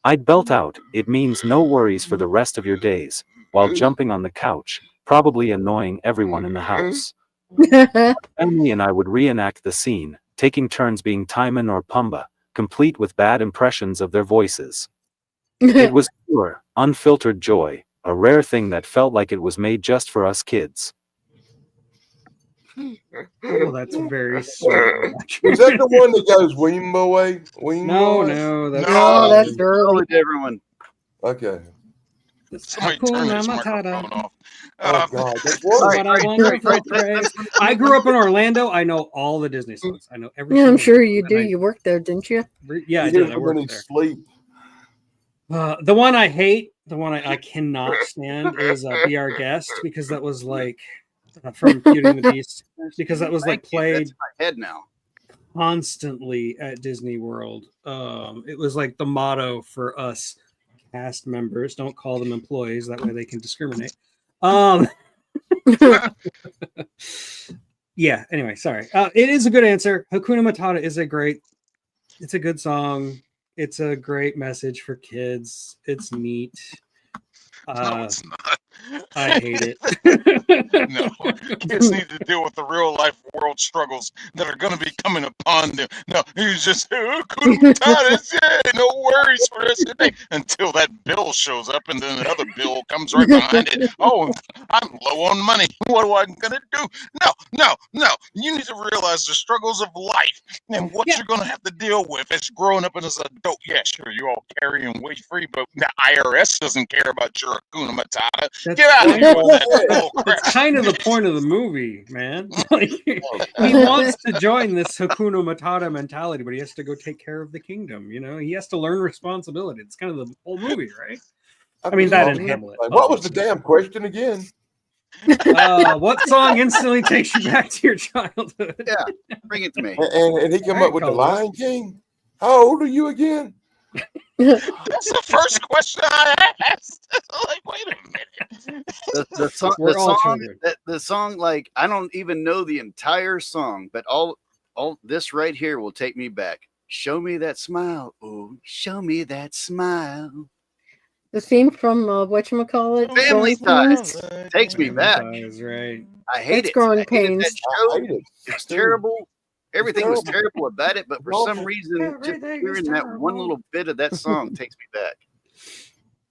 I'd belt out, "It means no worries for the rest of your days," while jumping on the couch, probably annoying everyone in the house. Emily and I would reenact the scene, taking turns being Timon or Pumbaa, complete with bad impressions of their voices. It was pure, unfiltered joy, a rare thing that felt like it was made just for us kids. Oh, that's very sweet. Is that the one that goes Weem away? No, that's No, that's early. Totally different one. Okay. Somebody turn this microphone off. Oh God, that's All one. right, What I wonderful praise. I grew up in Orlando. I know all the Disney songs. I know every. Yeah, I'm single sure one. you do. And You worked there, didn't you? Yeah, I You hear did. I them when worked he there. sleep. The one I hate, the one I cannot stand is "Be Our Guest" because that was like from Beauty and the Beast because that was like Thank you. played That's in my head now. constantly at Disney World. It was like the motto for us cast members. Don't call them employees. That way they can discriminate. Yeah. Anyway, sorry. It is a good answer. Hakuna Matata is it's a good song. It's a great message for kids. It's neat. No, it's not. I hate it. No, kids need to deal with the real life world struggles that are going to be coming upon them. No, he's just Hakuna Matata, yeah, no worries for us today until that bill shows up and then the other bill comes right behind it. Oh, I'm low on money. What am I going to do? No. You need to realize the struggles of life and what you're going to have to deal with as growing up as an adult. Yeah, sure, you're all carrying wage free, but the IRS doesn't care about your Hakuna Matata. Get out of here with that bull crap. It's kind of the point of the movie, man. Like, he wants to join this Hakuna Matata mentality, but he has to go take care of the kingdom. You know, he has to learn responsibility. It's kind of the whole movie, right? I mean, that and Hamlet. What was the damn question again? What song instantly takes you back to your childhood? Yeah, bring it to me. And he come All up with right, the Colin. Lion King. How old are you again? That's the first question I asked. Like, wait a minute. The song, We're all song, children. the song, like I don't even know the entire song, but all this right here will take me back. Show me that smile, oh, show me that smile. The theme from whatchamacallit? Family Growing Ties Pains? takes me back. Ties, right. I hate It's it. Growing I hated Pains. that I show. hate it. It was terrible. Everything was terrible about it, but for some Awful. reason, just Everything hearing is that one terrible. little bit of that song takes me back.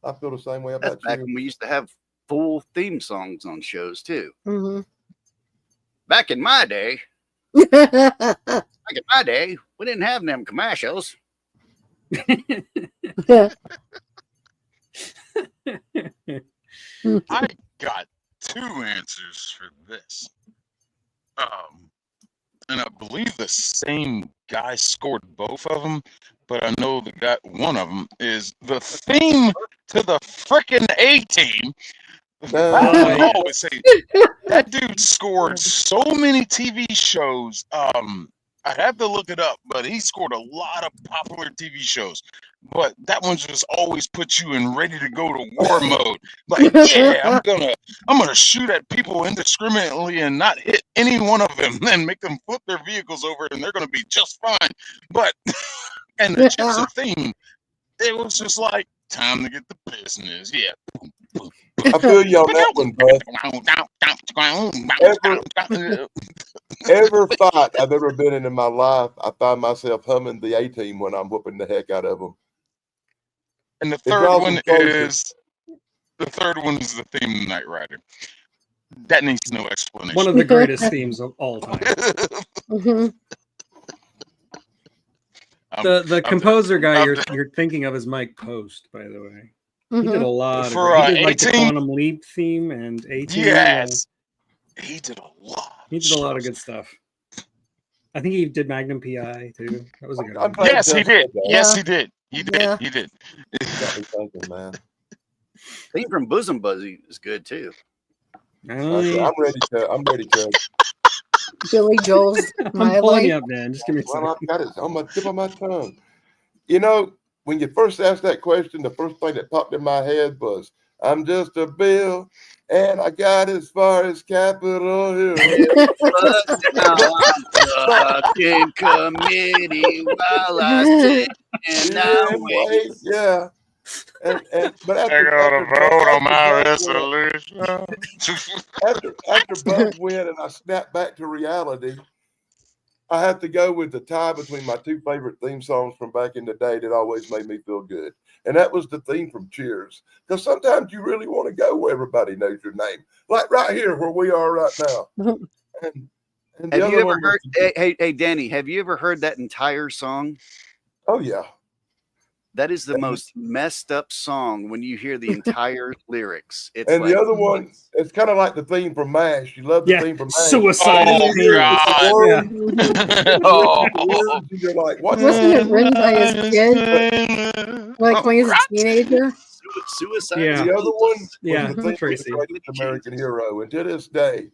I feel the same way That's about back you. when we used to have full theme songs on shows too. Mhm. Back in my day, we didn't have them commercials. I got two answers for this. And I believe the same guy scored both of them, but I know one of them is the theme to the frickin' A-Team. I always say that dude scored so many TV shows. I'd have to look it up, but he scored a lot of popular TV shows. But that one just always puts you in ready to go to war mode. Like, yeah, I'm gonna shoot at people indiscriminately and not hit any one of them, and make them flip their vehicles over, and they're gonna be just fine. But and the Gypsy theme, it was just like time to get the business. Yeah. I feel you on that one, bud. Every fight I've ever been in my life, I find myself humming the A-Team when I'm whooping the heck out of them. And the It draws them closer. the third one is the theme of Knight Rider. That needs no explanation. One of the greatest themes of all time. Mhm. The composer guy you're thinking of is Mike Post, by the way. He did a Mhm. lot. For, He did like the A-Team? Quantum Leap theme and A-Team. Yes. He did a lot. He did a lot of good stuff. I think he did Magnum PI too. That was a good I'm one. glad Yes, he Jeff did. said that. Yes, he did. He did. Yeah. He did. Got me thinking, man. Theme from Bosom Buzzy is good too. Oh, yeah. I'm ready to Billy Joel's I'm My pulling you Life. up, man. Just give me a Well, second. I've got it on my tip of my tongue. You know, when you first asked that question, the first thing that popped in my head was, "I'm just a bill, and I got as far as Capitol Hill." But now I'm stuck in committee while I sit and I wait. Yeah. But I after gotta Bud, vote on my Bud went, resolution. after Bud went and I snapped back to reality, I have to go with the tie between my two favorite theme songs from back in the day that always made me feel good. And that was the theme from Cheers. Because sometimes you really want to go where everybody knows your name. Like right here where we are right now. And the Have you other ever one was heard? Hey, Danny, have you ever heard that entire song? oh yeah. That is the most messed up song when you hear the entire lyrics. It's And like, the other one, it's kind of like the theme from MASH. You love the Yeah, theme from MASH. Suicide Oh, is painless. God. Yeah. Oh. And you're like, what? Wasn't it written by his kid? Like when he was a teenager? suicide. Yeah. The other one was Yeah, the theme from Tracy. The Greatest American Hero. And to this day,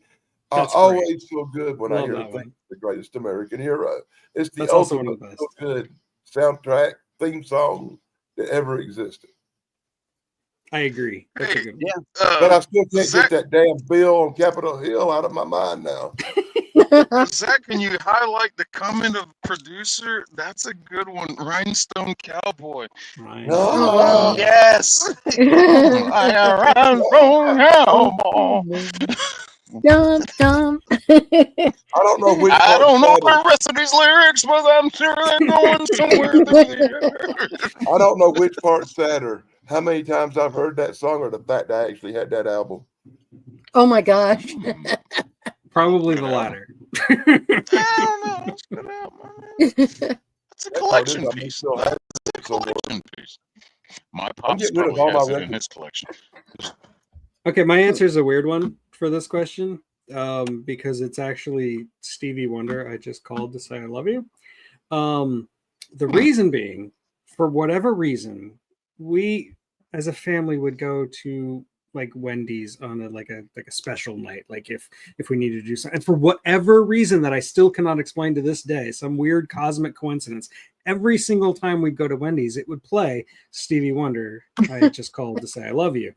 That's I great. always feel good when I Love hear that the theme one. of The Greatest American Hero. It's the That's also one ultimate of the best. feel good soundtrack theme song that ever existed. I agree. That's a good one. Yeah. But I still can't Zach, get that damn bill on Capitol Hill out of my mind now. Zach, can you highlight the comment of producer? That's a good one. Rhinestone Cowboy. Right. Oh, wow. Yes. Like a rhinestone cowboy. Dum, dum. I don't know which I part don't know sadder. the rest of these lyrics, but I'm sure they're going somewhere through the air. I don't know which part's sadder. How many times I've heard that song or the fact I actually had that album. Oh my gosh. Probably the latter. I don't know. It's a good album, man. It's a That part collection is, I may piece. still have it somewhere. Collection piece. My I'm pops getting rid of probably all my has it in records. his collection. Okay, my answer is a weird one for this question because it's actually Stevie Wonder. I just called to say I love you. The reason being, for whatever reason, we as a family would go to like Wendy's on a special night, like if we needed to do something, and for whatever reason that I still cannot explain to this day, some weird cosmic coincidence, every single time we'd go to Wendy's, it would play Stevie Wonder. I just called to say I love you.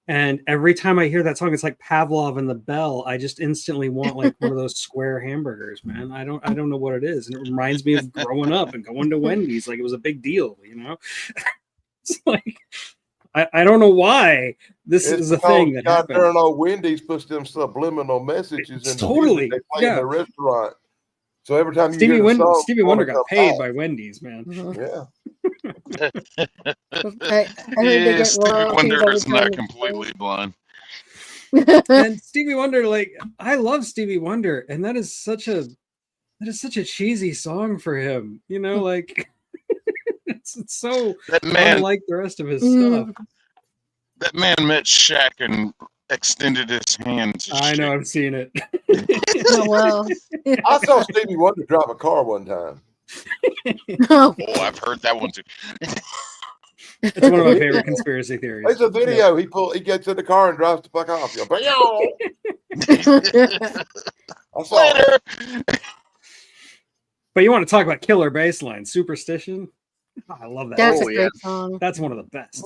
And every time I hear that song, it's like Pavlov and the bell. I just instantly want like one of those square hamburgers, man. I don't know what it is. And it reminds me of growing up and going to Wendy's. Like it was a big deal, you know? It's like, I don't know why this is a thing that God happened. darn old Wendy's puts them subliminal messages in Totally, the music they play in yeah. the restaurant. So every time you Stevie hear the song, Stevie you Wonder wanna got come paid back. by Wendy's, man. Yeah. I heard they Yeah, get Stevie royalties Wonder every is time not they completely blind. And Stevie Wonder, like I love Stevie Wonder, and that is such a cheesy song for him, you know, like it's so That man, unlike the rest of his Mm. stuff. that man met Shaq and extended his hand to I know, shake. I've seen it. Oh, wow. I saw Stevie Wonder drive a car one time. Oh, Oh, I've heard that one too. It's one of my favorite conspiracy theories. There's a video. He gets in the car and drives the fuck off. You know, I saw it. Later. But you want to talk about killer bass line, Superstition? Oh, I love that. that's Oh, a yeah. great song. That's one of the best.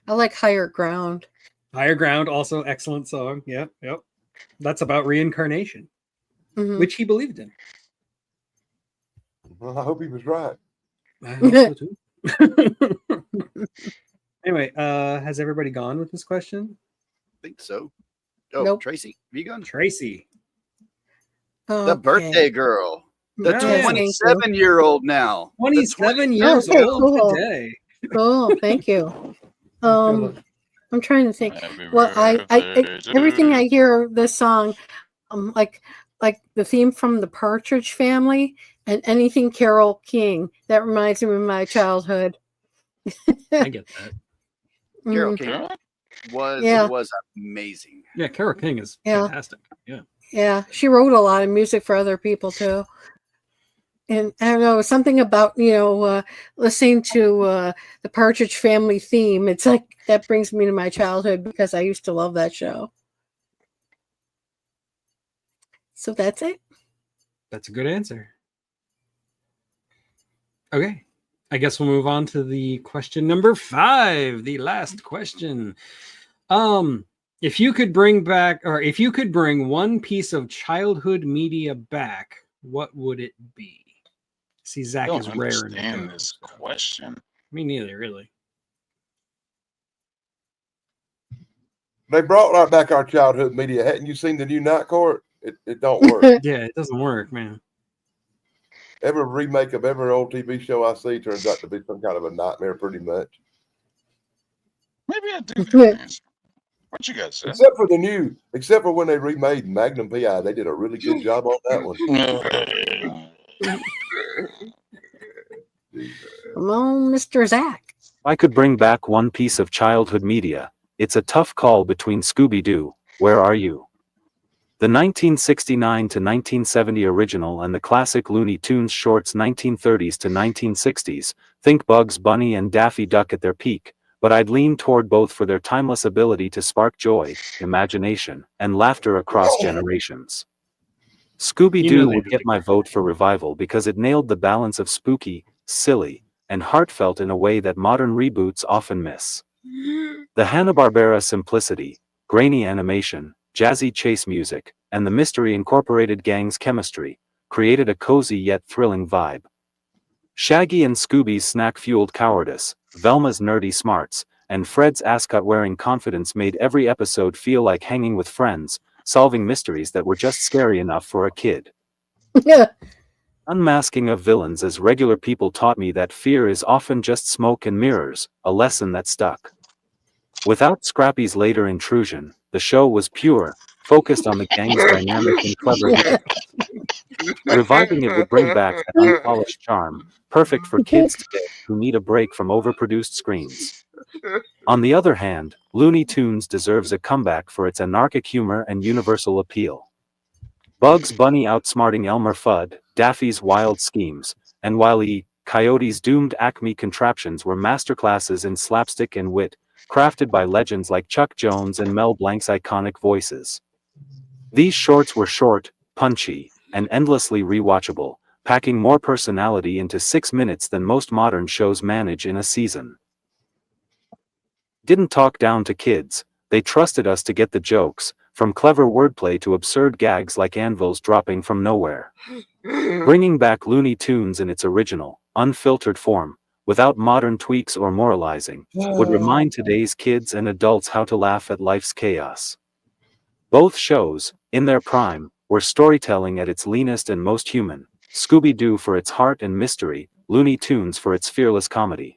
I like Higher Ground. Higher Ground, also excellent song. Yep. That's about reincarnation, Mhm. which he believed in. Well, I hope he was right. I hope so too. Anyway, has everybody gone with this question? I think so. Oh, Nope. Tracy, have you gone? Tracy. The Okay. birthday girl. The Yes, thank you. 27-year-old now. The 27 years Okay, old cool. today. Oh, thank you. I'm trying to think. Happy Well, birthday to everything you. I hear of this song, like the theme from the Partridge Family and anything Carole King, that reminds me of my childhood. I get that. Carole Mm, King Huh? Yeah. was amazing. Yeah, Carole King is Yeah. fantastic. Yeah. yeah, she wrote a lot of music for other people too. And I don't know, something about, listening to the Partridge Family theme. It's like that brings me to my childhood because I used to love that show. So that's it. That's a good answer. Okay. I guess we'll move on to the question number 5, the last question. If you could bring one piece of childhood media back, what would it be? See, I Zach don't is rare in understand this question. Me neither, really. They brought right back our childhood media. Hadn't you seen the new Night Court? It don't work. Yeah, it doesn't work, man. Every remake of every old TV show I see turns out to be some kind of a nightmare, pretty much. Maybe I do have an answer. What you guys say? Except for when they remade Magnum PI, they did a really good job on that one. Come on, Mr. Zach. If I could bring back one piece of childhood media, it's a tough call between Scooby-Doo, Where Are You? The 1969 to 1970 original and the classic Looney Tunes shorts 1930s to 1960s, think Bugs Bunny and Daffy Duck at their peak, but I'd lean toward both for their timeless ability to spark joy, imagination, and laughter across generations. Scooby-Doo would get my vote for revival because it nailed the balance of spooky, silly, and heartfelt in a way that modern reboots often miss. The Hanna-Barbera simplicity, grainy animation, jazzy chase music, and the mystery-incorporated gang's chemistry created a cozy yet thrilling vibe. Shaggy and Scooby's snack-fueled cowardice, Velma's nerdy smarts, and Fred's ascot-wearing confidence made every episode feel like hanging with friends, solving mysteries that were just scary enough for a kid. Unmasking of villains as regular people taught me that fear is often just smoke and mirrors, a lesson that stuck. Without Scrappy's later intrusion, the show was pure, focused on the gang's dynamic and clever. Reviving it would bring back that unpolished charm, perfect for kids today who need a break from overproduced screens. On the other hand, Looney Tunes deserves a comeback for its anarchic humor and universal appeal. Bugs Bunny outsmarting Elmer Fudd, Daffy's wild schemes, and Wile E. Coyote's doomed Acme contraptions were masterclasses in slapstick and wit, crafted by legends like Chuck Jones and Mel Blanc's iconic voices. These shorts were short, punchy, and endlessly rewatchable, packing more personality into 6 minutes than most modern shows manage in a season. Didn't talk down to kids, they trusted us to get the jokes, from clever wordplay to absurd gags like anvils dropping from nowhere. Bringing back Looney Tunes in its original, unfiltered form, without modern tweaks or moralizing, would remind today's kids and adults how to laugh at life's chaos. Both shows, in their prime, were storytelling at its leanest and most human, Scooby-Doo for its heart and mystery, Looney Tunes for its fearless comedy.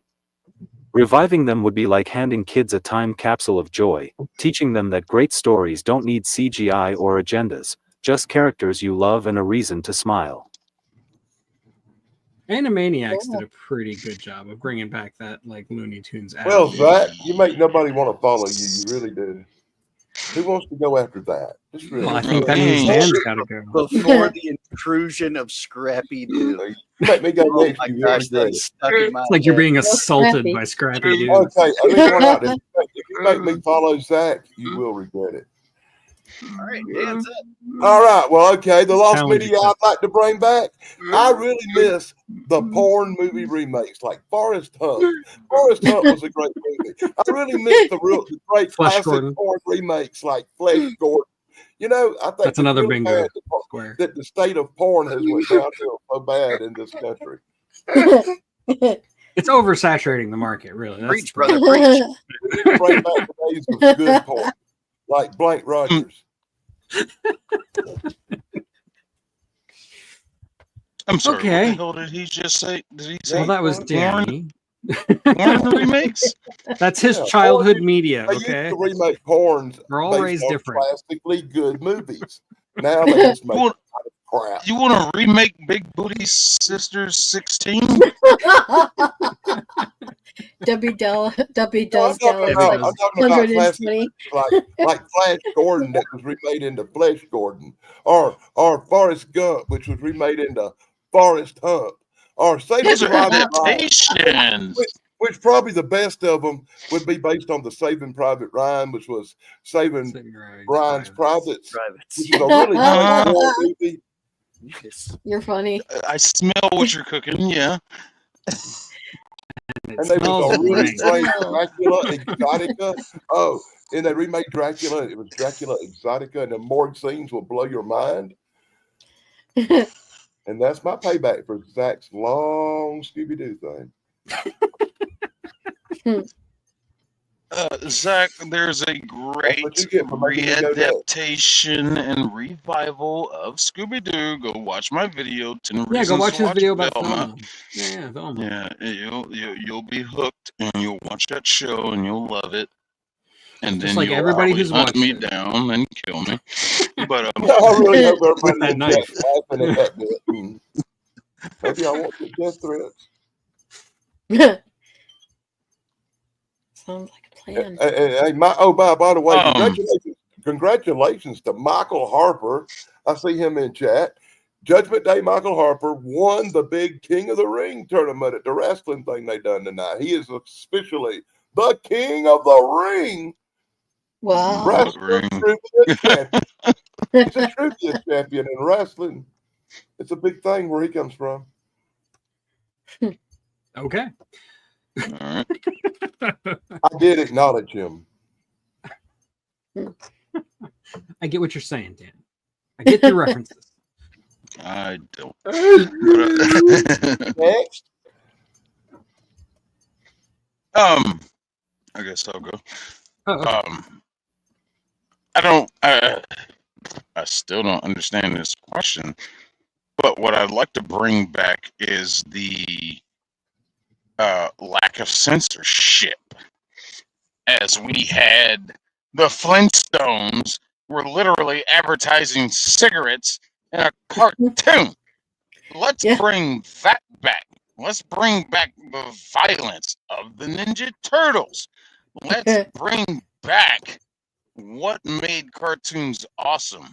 Reviving them would be like handing kids a time capsule of joy, teaching them that great stories don't need CGI or agendas, just characters you love and a reason to smile. Animaniacs did a pretty good job of bringing back that like Looney Tunes. Well, Zach, you make nobody want to follow you. You really do. Who wants to go after that? Just really. Well, I think that means Dan's got to go. Before the intrusion of Scrappy Doo. You make me go Oh next. my You gosh, really that's stuck in my It's like you're head. being assaulted Scrappy. by Scrappy Doo. Okay, I mean, we're not- if you make me follow Zach, you will regret it. All right, Dan's up. All right. Well, okay. The lost Challenge media I'd like to bring back. I really miss the porn movie remakes, like Forrest Hump. Forrest Hump was a great movie. I really miss the great Flesh classic Gordon. porn remakes, like Flesh Gordon. You know, I think That's it's another really bingo bad square. that the state of porn has went downhill so bad in this country. It's oversaturating the market, really. That's Preach, the problem. brother, preach. Bring back the days of good porn, like Blank Rogers. I'm sorry. Okay. What the hell did he just say? Did he say Well, that was porn? Danny. Porn remakes? That's his Yeah, childhood porn- media, They used okay? to remake porns We're all based raised on different. classically good movies. Now they just make What- crap. You want to remake Big Booty Sisters 16? W No, I'm does talking about, I'm talking about classic 120. like Flash Gordon that was remade into Flesh Gordon, or Forrest Gump, which was remade into Forrest Hump, or Saving These are Private Ryan, adaptations. which probably the best of them would be based on the Saving Private Ryan, which was Saving Ryan's Privates, which is a really great war movie. Yes. You're funny. I smell what you're cooking. Yeah. And they was a really strange Dracula Exotica. Oh, and they remade Dracula. It was Dracula Exotica, and the morgue scenes will blow your mind. And that's my payback for Zach's long Scooby-Doo thing. Zach, there's a great readaptation and revival of Scooby-Doo. Go watch my video. 10 Yeah, go Reasons watch to his video about Velma. Velma. Yeah, Velma. Yeah, you'll be hooked, and you'll watch that show, and you'll love it. And Just then like you'll everybody probably who's hunt watched me it. down and kill me. But I really hope With that everybody knife. laughing at that bit. Maybe I won't get death threats. Sounds like a plan. By the way, congratulations to Michael Harper. I see him in chat. Judgment Day Michael Harper won the big King of the Ring tournament at the wrestling thing they done tonight. He is officially the King of the Ring. Wow. Wrestling trivia champion. He's a trivia champion in wrestling. It's a big thing where he comes from. Okay. all right. I did acknowledge him. I get what you're saying, Dan. I get the references. I don't. Next. I guess I'll go. Oh, okay. I still don't understand this question, but what I'd like to bring back is the lack of censorship, as we had the Flintstones were literally advertising cigarettes in a cartoon. Let's bring that back. Let's bring back the violence of the Ninja Turtles. Let's bring back what made cartoons awesome.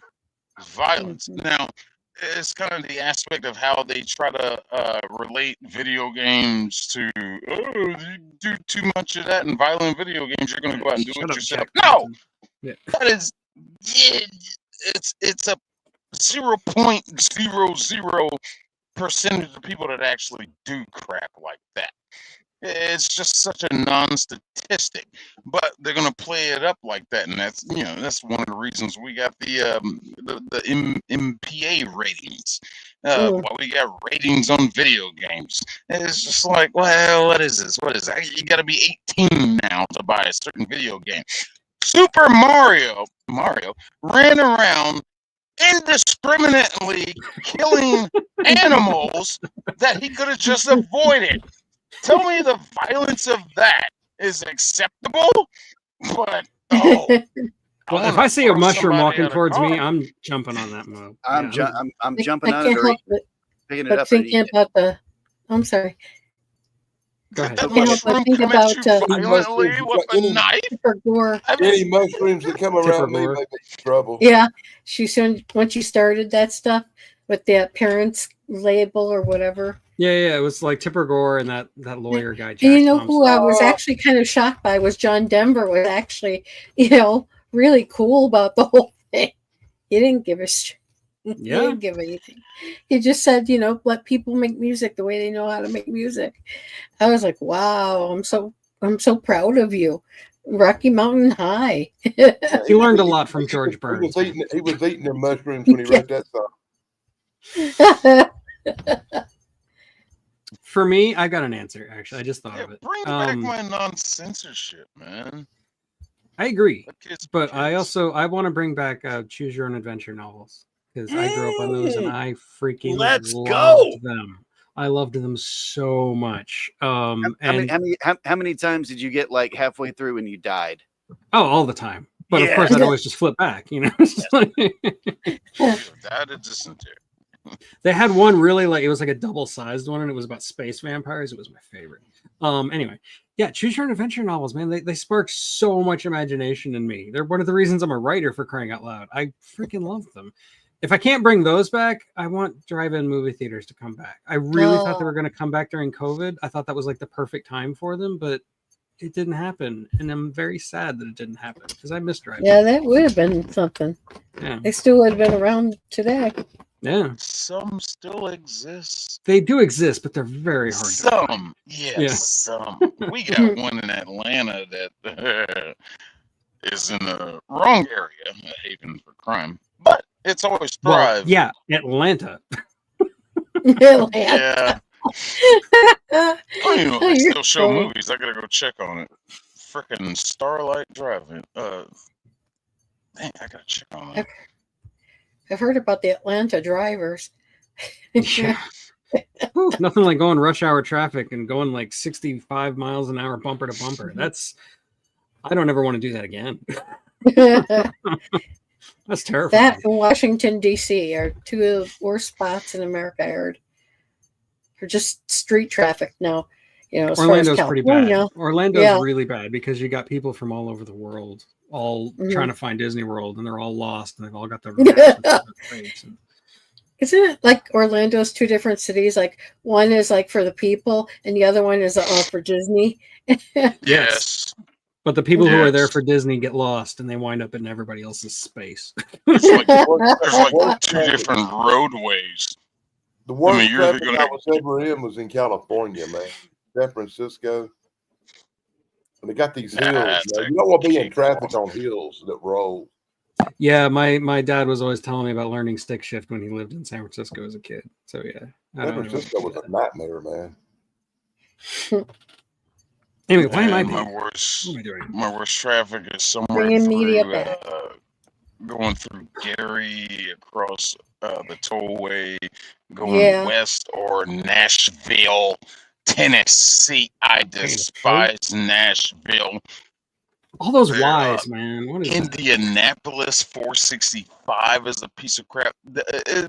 Violence. Now, it's kind of the aspect of how they try to relate video games to, you do too much of that in violent video games, you're going to go out and do it yourself. No! Yeah. That is, it's a 0.00% of the people that actually do crap like that. It's just such a non-statistic, but they're gonna play it up like that, and that's one of the reasons we got the MPA ratings. While we got ratings on video games, it's just like, well, what is this? What is that? You got to be 18 now to buy a certain video game. Super Mario ran around indiscriminately killing animals that he could have just avoided. Tell me the violence of that is acceptable, but well, if I see a mushroom walking towards me, I'm jumping on that move. I'm jumping on can't it, help it, picking it but up. thinking about the. I'm sorry. Go ahead. I can't help but think about violently with a knife. Tipper Gore. Any mushrooms that come around me Gore. make me trouble. Yeah, when she started that stuff with that parents label or whatever. Yeah, it was like Tipper Gore and that lawyer guy. And you know who I was actually kind of shocked by was John Denver was actually, really cool about the whole thing. He didn't give a shit. He didn't give anything. He just said, let people make music the way they know how to make music. I was like, wow, I'm so proud of you. Rocky Mountain High. He learned a lot from George Burns. He was eating the mushrooms when he wrote that song. For me, I got an answer, actually. I just thought of it. Bring back my non-censorship, man. I agree. But I want to bring back Choose Your Own Adventure novels, because I grew up on those and I freaking loved them. I loved them so much. How many times did you get like halfway through and you died? Oh, all the time. But of course, I'd always just flip back, That is dysentery. They had one really it was like a double-sized one, and it was about space vampires. It was my favorite. Anyway, yeah, Choose Your Own Adventure novels, man. They spark so much imagination in me. They're one of the reasons I'm a writer, for crying out loud. I freaking love them. if I can't bring those back, I want drive-in movie theaters to come back. I really thought they were going to come back during COVID. I thought that was like the perfect time for them, but it didn't happen, and I'm very sad that it didn't happen because I miss drive-in. Yeah, that would have been something. Yeah. They still would have been around today. Yeah, Some still exist. they do exist, but they're very hard. To find. Some, yes, Yeah. some. We got one in Atlanta that is in the wrong area, a haven for crime, but it's always Well, thrived. yeah, Atlanta. Yeah. I don't even know if they You're still show funny. movies. I gotta go check on it. Frickin' Starlight Drive-In. Dang, I gotta check on that. I've heard about the Atlanta drivers. Yeah. Whew, nothing like going rush hour traffic and going like 65 miles an hour bumper to bumper. I don't ever want to do that again. That's terrifying. That and Washington, D.C. are two of the worst spots in America, I heard. They're just street traffic now. You know, as Orlando's far as pretty California. bad. Orlando's Yeah. really bad because you got people from all over the world all trying to find Disney World, and they're all lost, and they've all got their rates. Isn't it like Orlando's two different cities? Like one is like for the people, and the other one is for Disney. Yes. But the people who are there Yes. for Disney get lost, and they wind up in everybody else's space. There's like two different roadways. The worst you're traffic gonna- I was ever in was in California, man. San Francisco. And they got these hills. That's Man. a You don't want to be in kick traffic off. on hills that roll. Yeah, my dad was always telling me about learning stick shift when he lived in San Francisco as a kid. So yeah, I San don't know. Francisco was a nightmare, man. Anyway, why am I And my being? worst, What am I doing? my worst traffic is somewhere Bringing media through, back. going through Gary, across the tollway, going Yeah. west, or Nashville, Tennessee. I despise Nashville. All those They're, Y's, man. What is that? Indianapolis 465 is a piece of crap.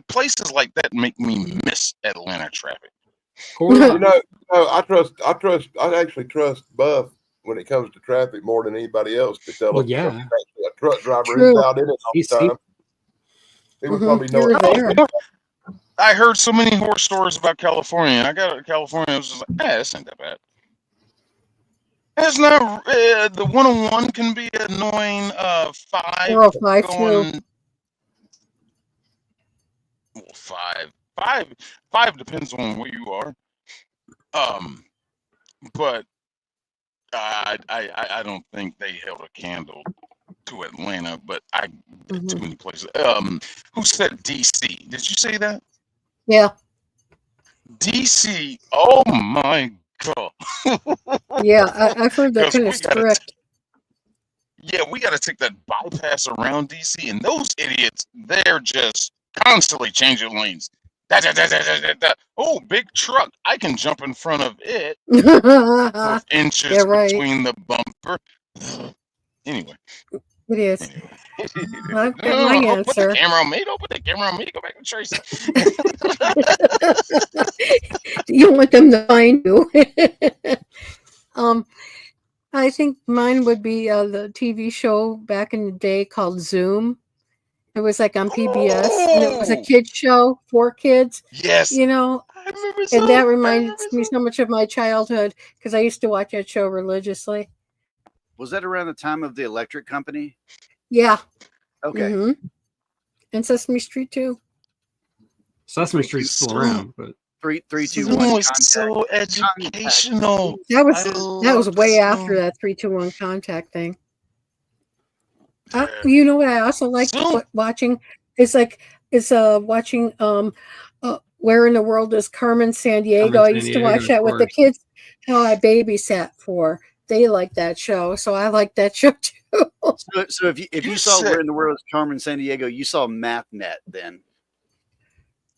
Places like that make me miss Atlanta traffic. You know, I actually trust Buff when it comes to traffic more than anybody else to tell Well, us. yeah. Actually a truck driver True. is out in it all He's- the time. He would Mhm, probably know you it. were there. I heard so many horror stories about California, and I got to California. I was just like, this ain't that bad. It's not. The 101 can be annoying. 5 405 too. going. Well, five depends on where you are. But I don't think they held a candle to Atlanta. But too many places. Who said DC? Did you say that? Yeah, DC. Oh my god. yeah. I've heard they're Because kind we of gotta strict. Yeah, we got to take that bypass around DC, and those idiots, they're just constantly changing lanes. Da, da, da, da, da, da, da. Oh, big truck. I can jump in front of it with inches Yeah, right. between the bumper. Anyway. It is. anyway. I've got my Don't put the answer. camera on me. Don't put the camera on me. Go back to Tracy. You want them to find you. I think mine would be the TV show back in the day called Zoom. It was like on PBS, and it was a Oh! kids show for kids. Yes. You know, I remember and that Zoom. I reminds remember me Zoom. so much of my childhood because I used to watch that show religiously. Was that around the time of the electric company? Yeah. Okay. Mhm. And Sesame Street too. Sesame Street's still around, but 3, 2, Zoom 1. was so educational. That was I was love way Zoom. after that 3-2-1 contact thing. Yeah. You know what I also like Zoom. watching? It's watching Where in the World is Carmen Sandiego? Carmen I used to Sandiego, watch of that with the course. kids. How I babysat for. They like that show, so I like that show too. So if you You saw said- Where in the World is Carmen Sandiego, you saw MathNet then.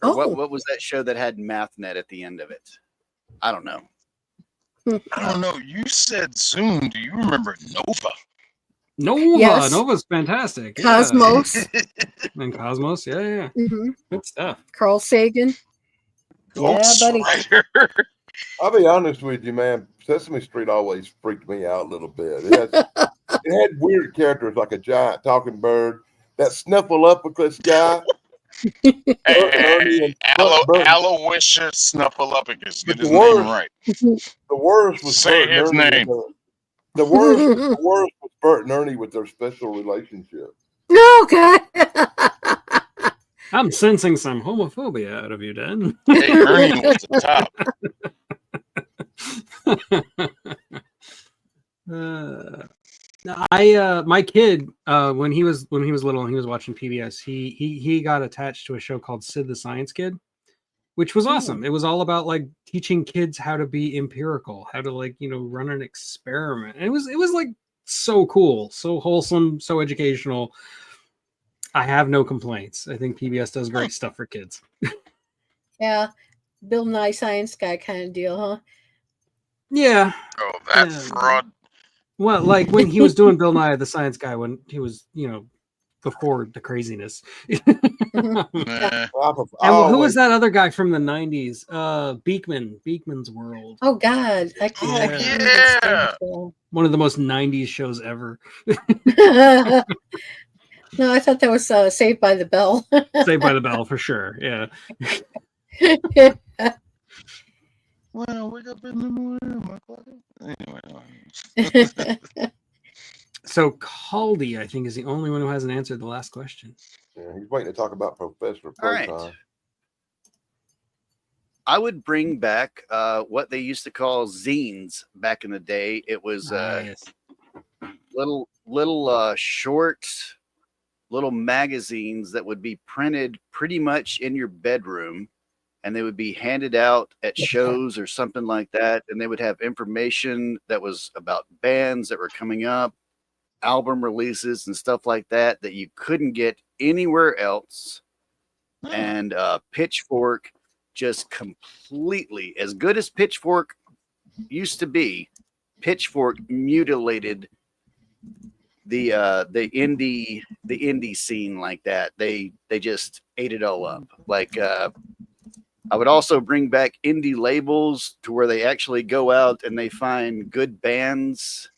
Or Oh. what was that show that had MathNet at the end of it? I don't know. I don't know. You said Zoom. Do you remember Nova? Nova. Yes. Nova's fantastic. Yeah. Cosmos. And Cosmos. Yeah. hmm Good stuff. Carl Sagan. Yeah, buddy. Ghostwriter. I'll be honest with you, man. Sesame Street always freaked me out a little bit. It had weird characters like a giant talking bird, that Snuffleupagus guy. Ernie and Bert. Aloysius Snuffleupagus. But Get his name right. The worst was Say Bert and his Ernie. name. The worst was Bert and Ernie with their special relationship. Okay. I'm sensing some homophobia out of you, Dan. Hey, Ernie was the top. My kid, when he was little and he was watching PBS, he got attached to a show called Sid the Science Kid, which was awesome. It was all about like teaching kids how to be empirical, how to like, run an experiment. And it was like so cool, so wholesome, so educational. I have no complaints. I think PBS does great stuff for kids. Yeah. Bill Nye Science Guy kind of deal, huh? Yeah. Oh, that fraud. Well, like when he was doing Bill Nye the Science Guy, when he was, before the craziness. Nah. And who was that other guy from the 90s? Beekman's World. Oh God. I can't yeah. One of the most 90s shows ever. No, I thought that was Saved by the Bell. Saved by the Bell for sure. Yeah. Well, wake up in the morning. Anyway. So Caldy, I think, is the only one who hasn't answered the last question. Yeah, he's waiting to talk about Professor All right. Proton. I would bring back what they used to call zines back in the day. It was Nice. little short little magazines that would be printed pretty much in your bedroom, and they would be handed out at shows or something like that, and they would have information that was about bands that were coming up, album releases and stuff like that that you couldn't get anywhere else. And Pitchfork just completely, as good as Pitchfork used to be, Pitchfork mutilated the indie scene like that. They just ate it all up. Like I would also bring back indie labels to where they actually go out and they find good bands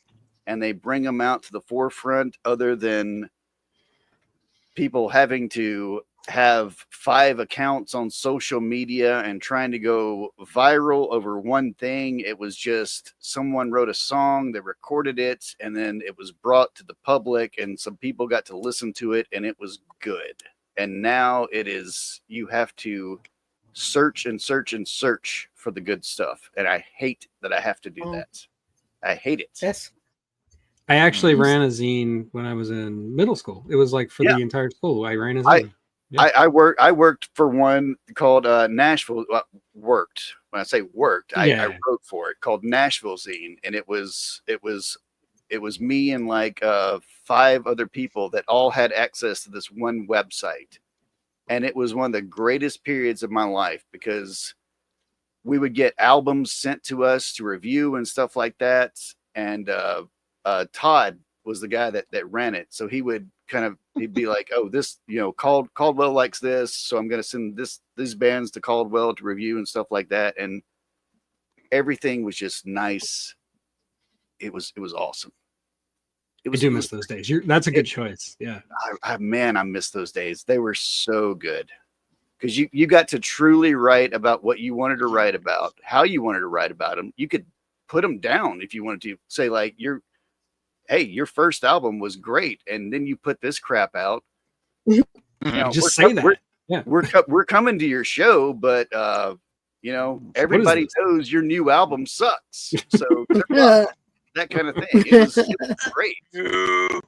and they bring them out to the forefront, other than people having to have 5 accounts on social media and trying to go viral over one thing. It was just someone wrote a song, they recorded it, and then it was brought to the public and some people got to listen to it and it was good. And now it is, you have to search and search and search for the good stuff. And I hate that I have to do that. I hate it. Yes. I actually ran a zine when I was in middle school. It was like for the entire school. I ran a zine. I worked for one called Nashville. Worked. When I say worked, I wrote for it, called Nashville Zine, and it was me and like 5 other people that all had access to this one website, and it was one of the greatest periods of my life because we would get albums sent to us to review and stuff like that, and Todd was the guy that ran it, so he would he'd be like, oh, this, Caldwell likes this, so I'm going to send these bands to Caldwell to review and stuff like that. And everything was just nice. It was awesome. I do miss those days. That's a good choice. Yeah. I miss those days. They were so good because you got to truly write about what you wanted to write about, how you wanted to write about them. You could put them down if you wanted to say like, hey, your first album was great, and then you put this crap out. Just say that. We're coming to your show, but everybody knows your new album sucks. So that kind of thing. It was great. I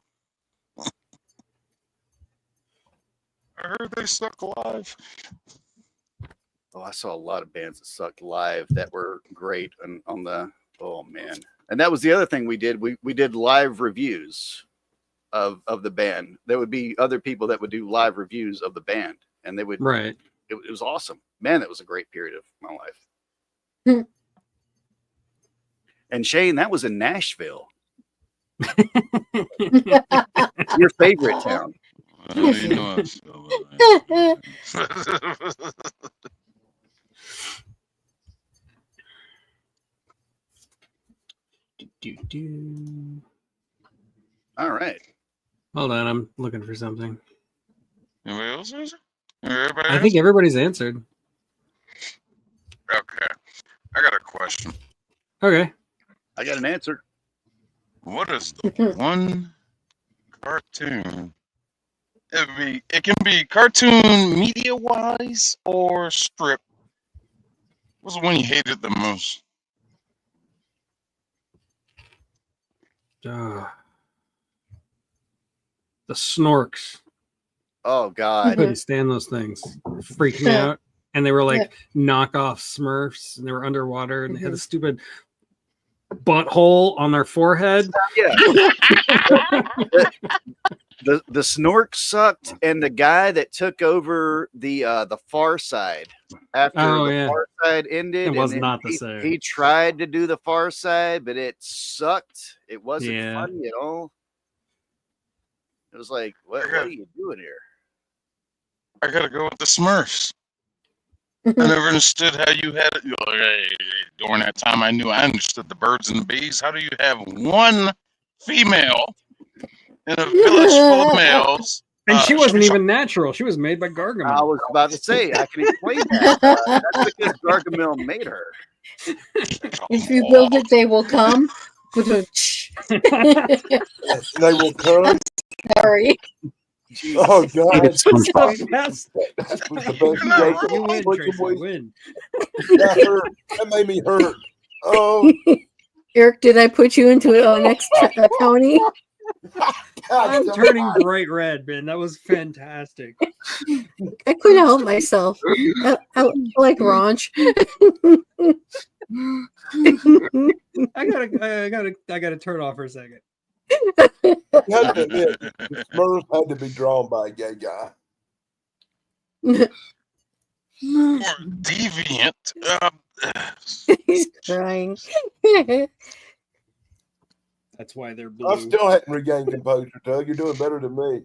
heard they suck live. Oh, I saw a lot of bands that sucked live that were great on the. Oh man. And that was the other thing we did. We did live reviews of the band. There would be other people that would do live reviews of the band, and they would. Right. It was awesome, man. That was a great period of my life. And Shane, that was in Nashville, your favorite town. All right. Hold on, I'm looking for something. Anybody else? Everybody I think everybody's answered. Okay. I got a question. Okay. I got an answer. What is the one cartoon? It can be cartoon media wise or strip. What's the one you hated the most? The Snorks. Oh I God. couldn't stand those things. Freaked me out. And they were like knockoff Smurfs, and they were underwater, and they had the stupid butthole on their forehead. Yeah. The Snork sucked, and the guy that took over the Far Side after Far Side ended, It was and then not the same. He tried to do the Far Side, but it sucked. It wasn't funny at all. It was like, what are you doing here? I gotta go with the Smurfs. I never understood how you had it. During that time, I understood the birds and the bees. How do you have one female in a village full of males? And she wasn't even natural. She was made by Gargamel. I was about to say, I can explain that. That's because Gargamel made her. If you build it, they will come. They will come. Sorry. Oh God! That's the best. That was the best. You win, Tracy. You win. That hurt. That made me hurt. Oh, Eric, did I put you into next Tony? I'm turning bright red, man. That was fantastic. I couldn't help myself. I like raunch. I gotta turn off for a second. you had to admit, the Smurfs had to be drawn by a gay guy. More deviant. He's crying. That's why they're blue. I still hadn't regained composure, Doug. You're doing better than me.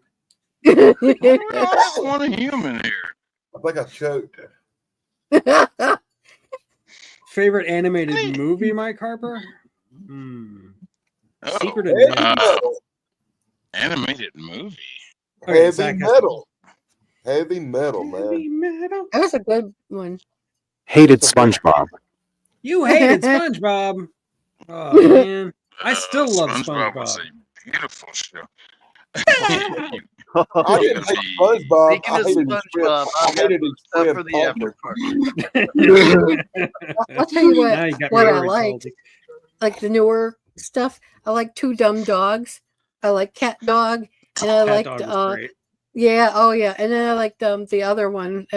I want a human here. I think I choked. Favorite animated movie, Mike Harper? Oh, Secret Invasion. Animated movie. Okay, Heavy Zach has metal. Heavy metal, man. Heavy metal. That was a good one. Hated SpongeBob. You hated SpongeBob. Oh man, I still love SpongeBob. Was a beautiful show. I didn't hate SpongeBob. Speaking I of hated his friend. SpongeBob, I hated his stuff friend for the Parker. after party. I'll tell you Now you got me what I very liked. salty. Like the newer stuff. I like Two Dumb Dogs. I like Cat Dog, and I Cat liked Dog was great. yeah, oh yeah, and then I liked the other one,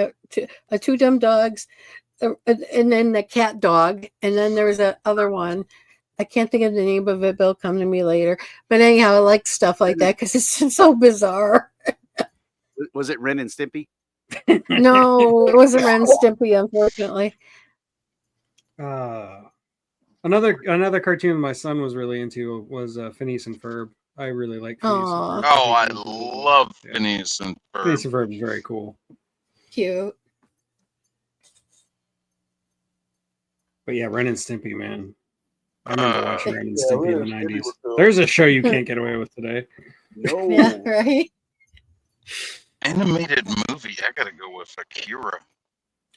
Two Dumb Dogs, and then the Cat Dog, and then there was a other one. I can't think of the name of it. It'll come to me later. But anyhow, I like stuff like that because it's so bizarre. Was it Ren and Stimpy? No, it wasn't Ren and Stimpy, unfortunately. Another cartoon my son was really into was Phineas and Ferb. I really like Phineas and Ferb. Oh, I love Phineas and Ferb. Phineas and Ferb is very cool. Cute. But yeah, Ren and Stimpy, man. I remember watching Ren and yeah, Stimpy Ren in and the Stimpy 90s. was cool. There's a show you can't get away with today. No. Yeah, right. Animated movie. I gotta go with Akira.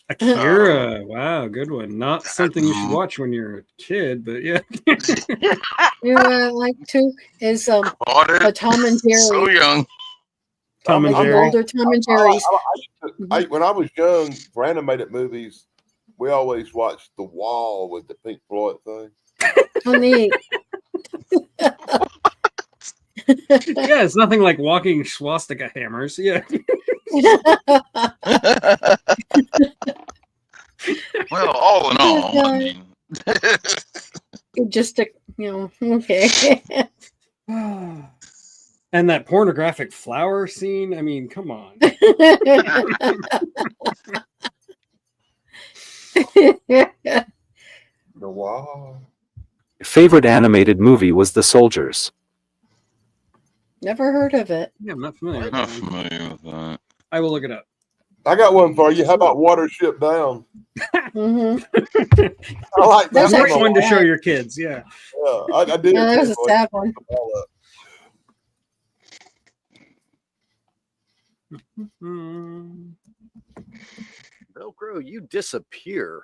Akira. Wow, good one. Not something you should watch when you're a kid, but yeah. You know what I like too is Tom and Jerry. So young. Tom and Like Jerry. older Tom and Jerry's. When I was young, for animated movies, we always watched The Wall with the Pink Floyd thing. Oh, neat. Yeah, it's nothing like walking swastika hammers. Yeah. Well, all in all, I mean, Just a, okay. And that pornographic flower scene. I mean, come on. The Wall. Favorite animated movie was The Soldiers. Never heard of it. Yeah, I'm not familiar with not that. familiar with that. I will look it up. I got one for you. How about Watership Down? Mm-hmm. I like that. That's That's actually one to show bad. your kids. Yeah. Yeah, I did. Yeah, that was a sad one. Velcro, you disappear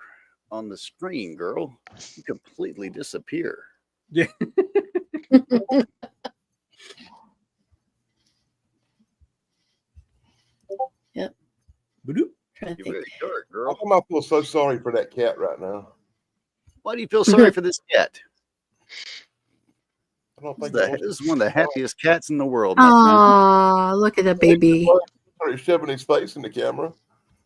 on the screen, girl. You completely disappear. Yeah. Yep. Boodoo. Trying to You're think. very dark, How girl. come I feel so sorry for that cat right now? Why do you feel sorry for this cat? I don't This think is one of the happiest cats in the world, my friend. Aw, look at the baby. He's shoving his face in the camera.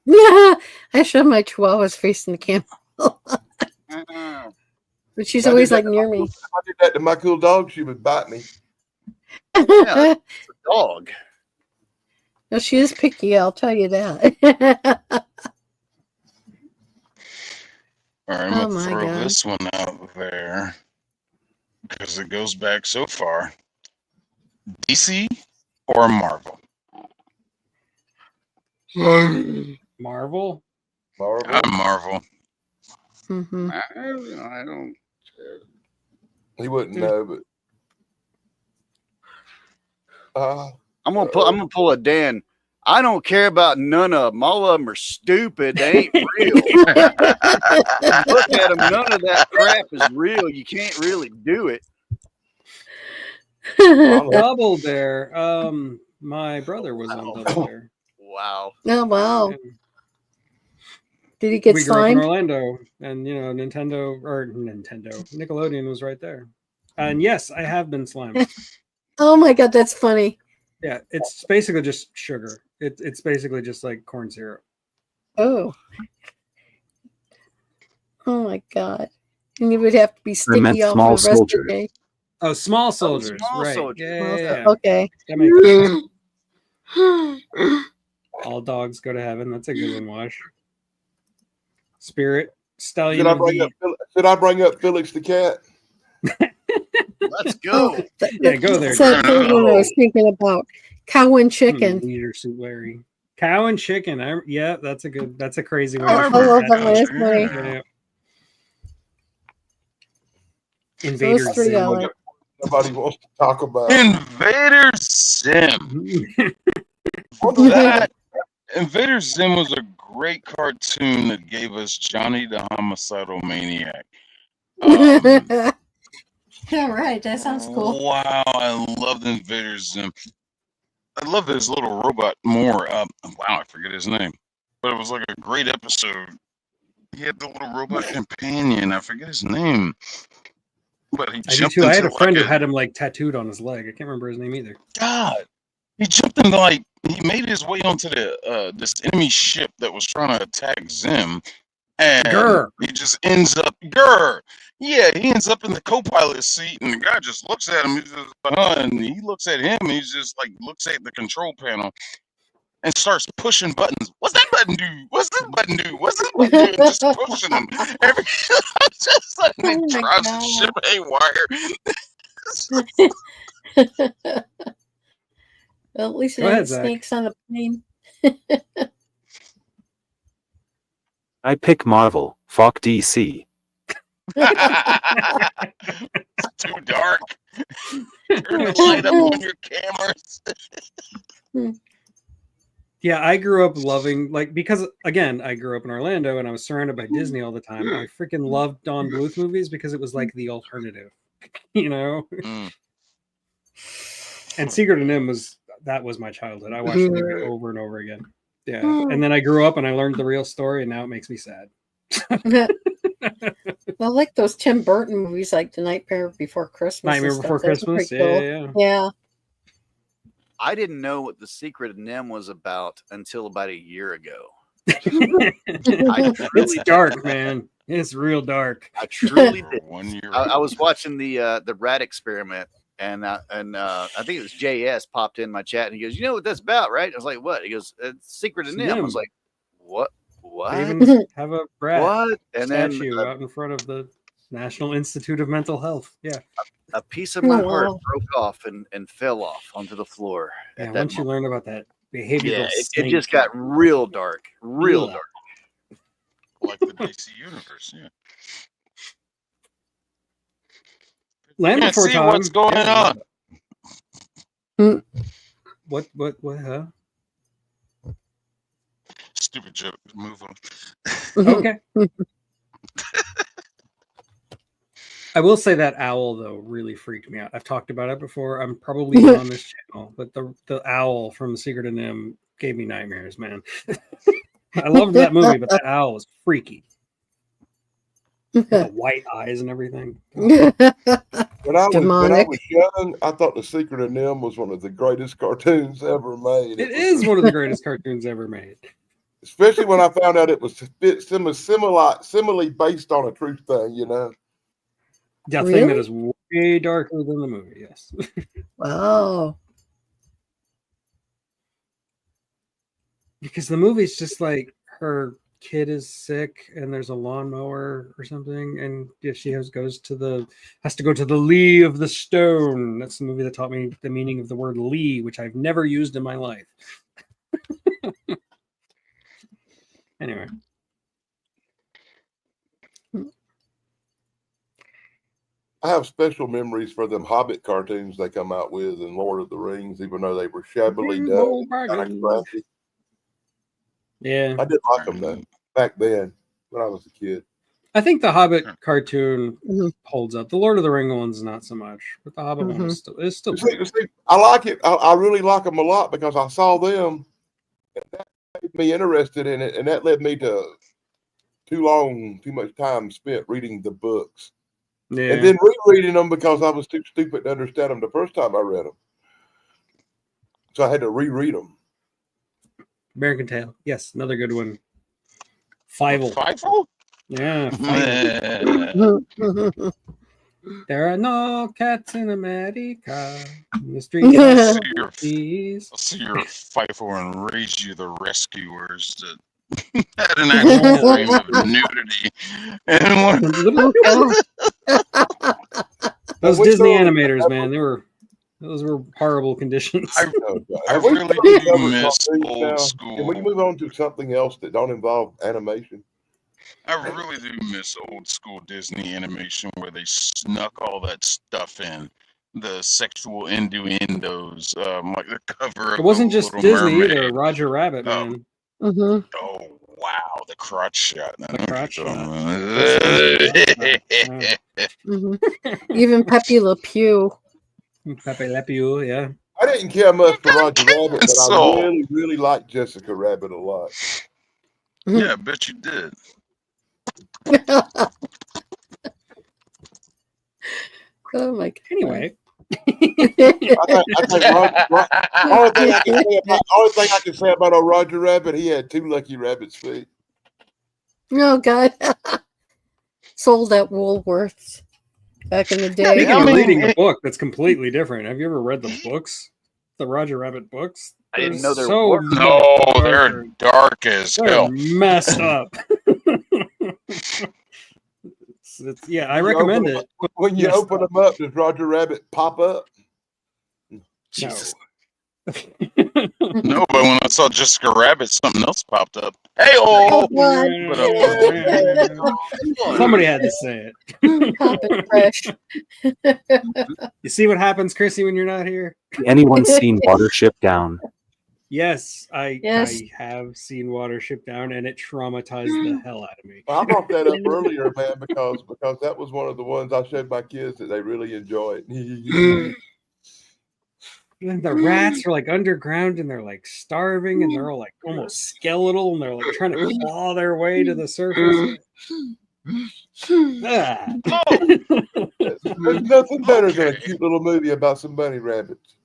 Yeah, I showed my chihuahua's face in the camera. Uh-uh. But she's If I always did like that to near my me. cool- If I did that to my cool dog, she would bite me. Yeah, it's a dog. No, she is picky, I'll tell you that. All right, I'm Oh gonna my throw God. this one out there because it goes back so far. DC or Marvel? Marvel. Marvel. I'm Marvel. Mhm. I don't. He wouldn't know, but I'm gonna pull a Dan. I don't care about none of them. All of them are stupid. They ain't real. Look at them. None of that crap is real. You can't really do it. Double Dare. My brother was on Wow. Double Dare. Wow. Oh wow. And Did he get we grew up in slimed? Orlando, and Nickelodeon was right there. And yes, I have been slimed. Oh my God, that's funny. Yeah, it's basically just sugar. It's basically just like corn syrup. Oh. Oh my God. And you would have to be I meant sticky all small for the rest of the soldiers. day. Oh, small soldiers, Small right? soldiers. Yeah. Okay. That makes sense. All dogs go to heaven. That's a good one, Wash. Spirit stallion should I of bring the up? Should I bring up Felix the cat? Let's go. Yeah, go there. That's that third one I was thinking about. Cow and chicken. Leader suit Larry. Cow and chicken. Yeah, that's a crazy one. I for love a that one. It's cartoon. funny. Yeah. Invader Those three Zim. I like. Nobody wants to talk about. Invader Zim. That Invader Zim was a great cartoon that gave us Johnny the Homicidal Maniac. Yeah, right. That sounds cool. Wow, I loved Invader Zim. I love his little robot more. Wow, I forget his name, but it was like a great episode. He had the little robot companion. I forget his name, but he I do jumped too. I had a into friend like who had him like tattooed on his leg. I can't remember his name either. God. He jumped into he made his way onto the this enemy ship that was trying to attack Zim, and Grr. he just ends up Yeah, he ends up in the co-pilot seat, and the guy just looks at him. He's just, and he looks at him, and he's just like looks at the control panel and starts pushing buttons. What's that button do? What's this button do? What's this button do? And just pushing them. Just like Oh it my drives the God. ship haywire. Well, at least it Go ahead, ain't Zach. snakes on the plane. I pick Marvel. Fuck DC. It's too dark. Turn the light up on your cameras. Yeah, I grew up loving because again, I grew up in Orlando and I was surrounded by Disney all the time. I freaking loved Don Bluth movies because it was like the alternative, Mm. And Secret of NIMH was my childhood. I watched the movie over and over again. Yeah, and then I grew up and I learned the real story, and now it makes me sad. I like those Tim Burton movies, like The Nightmare Before Christmas. and Nightmare stuff. Before Those are Christmas. pretty Yeah, cool. yeah. Yeah. I didn't know what the Secret of NIMH was about until about a year ago. It's dark, man. It's real dark. I truly did. 1 year. I was watching the Rat Experiment, and I think it was JS popped in my chat, and he goes, "You know what that's about, right?" I was like, "What?" He goes, "It's Secret of NIMH." I was like, "What? They What? even have a rat What?" And then statue out in front of the National Institute of Mental Health. Yeah. a piece of my Oh, heart wow. broke off and fell off onto the floor. Yeah, at that once you moment. learn about that behavioral Yeah, it snake, just got real dark, real Yeah. dark. Like the DC universe, yeah. Land Can't Before see Time. what's going Yeah. on. What, huh? stupid joke. Move on. Okay. I will say that owl though really freaked me out. I've talked about it before. I'm probably not on this channel, but the owl from The Secret of NIMH gave me nightmares, man. I loved that movie, but that owl was freaky. The white eyes and everything. When I Demonic. was young, I thought The Secret of NIMH was one of the greatest cartoons ever made. It is one of the greatest cartoons ever made. Especially when I found out it was similarly based on a true thing, you know. Yeah, thing that is way darker than the movie, yes. Wow. Because the movie's just like her kid is sick and there's a lawnmower or something, and if she has to go to the lee of the stone. That's the movie that taught me the meaning of the word lee, which I've never used in my life. Anyway. I have special memories for them Hobbit cartoons they come out with and Lord of the Rings, even though they were shabbily done. Kind of crappy. Yeah. I did like them though, back then when I was a kid. I think the Hobbit cartoon holds up. The Lord of the Ring one's not so much, but the Hobbit one is still See, I like it. I really like them a lot because I saw them and that made me interested in it, and that led me to too much time spent reading the books. Yeah. And then rereading them because I was too stupid to understand them the first time I read them. So I had to reread them. American Tail. Yes, another good one. Fievel. Fievel? Yeah. Fievel. There are no cats in America. In the street. I'll see your Fievel and raise you the rescuers that had an actual frame of nudity. And those Disney animators, man, those were horrible conditions. I really do miss old school. Can we move on to something else that don't involve animation? I really do miss old school Disney animation where they snuck all that stuff in. The sexual innuendos, like the cover of It wasn't the just Little Disney Mermaid. either. Roger Rabbit, man. Oh wow, the crotch shot. The crotch shot. Even Pepe Le Pew. Pepe Le Pew, yeah. I didn't care much for Roger Rabbit, but So- I really, really liked Jessica Rabbit a lot. Yeah, I bet you did. Oh my God. Anyway. I think only thing I can say about old Roger Rabbit, he had 2 lucky rabbit's feet. Oh God. Sold at Woolworths back in the day. Speaking I of mean, reading the book, that's completely different. Have you ever read the books? The Roger Rabbit books? I didn't They're know there so were. No, much they're darker. dark as They're hell. messed up. Yeah, I recommend it. When you Yes. open them up, does Roger Rabbit pop up? Jesus. No, but when I saw Jessica Rabbit, something else popped up. Hey, oh! Somebody had to say it. Poppin' fresh. You see what happens, Chrissy, when you're not here? Anyone seen Watership Down? Yes, I Yes. have seen Watership Down, and it traumatized the hell out of me. I brought that up earlier, man, because that was one of the ones I showed my kids that they really enjoyed. And the rats are like underground, and they're like starving, and they're all like almost skeletal, and they're like trying to claw their way to the surface. Ah. There's nothing better than a cute little movie about some bunny rabbits.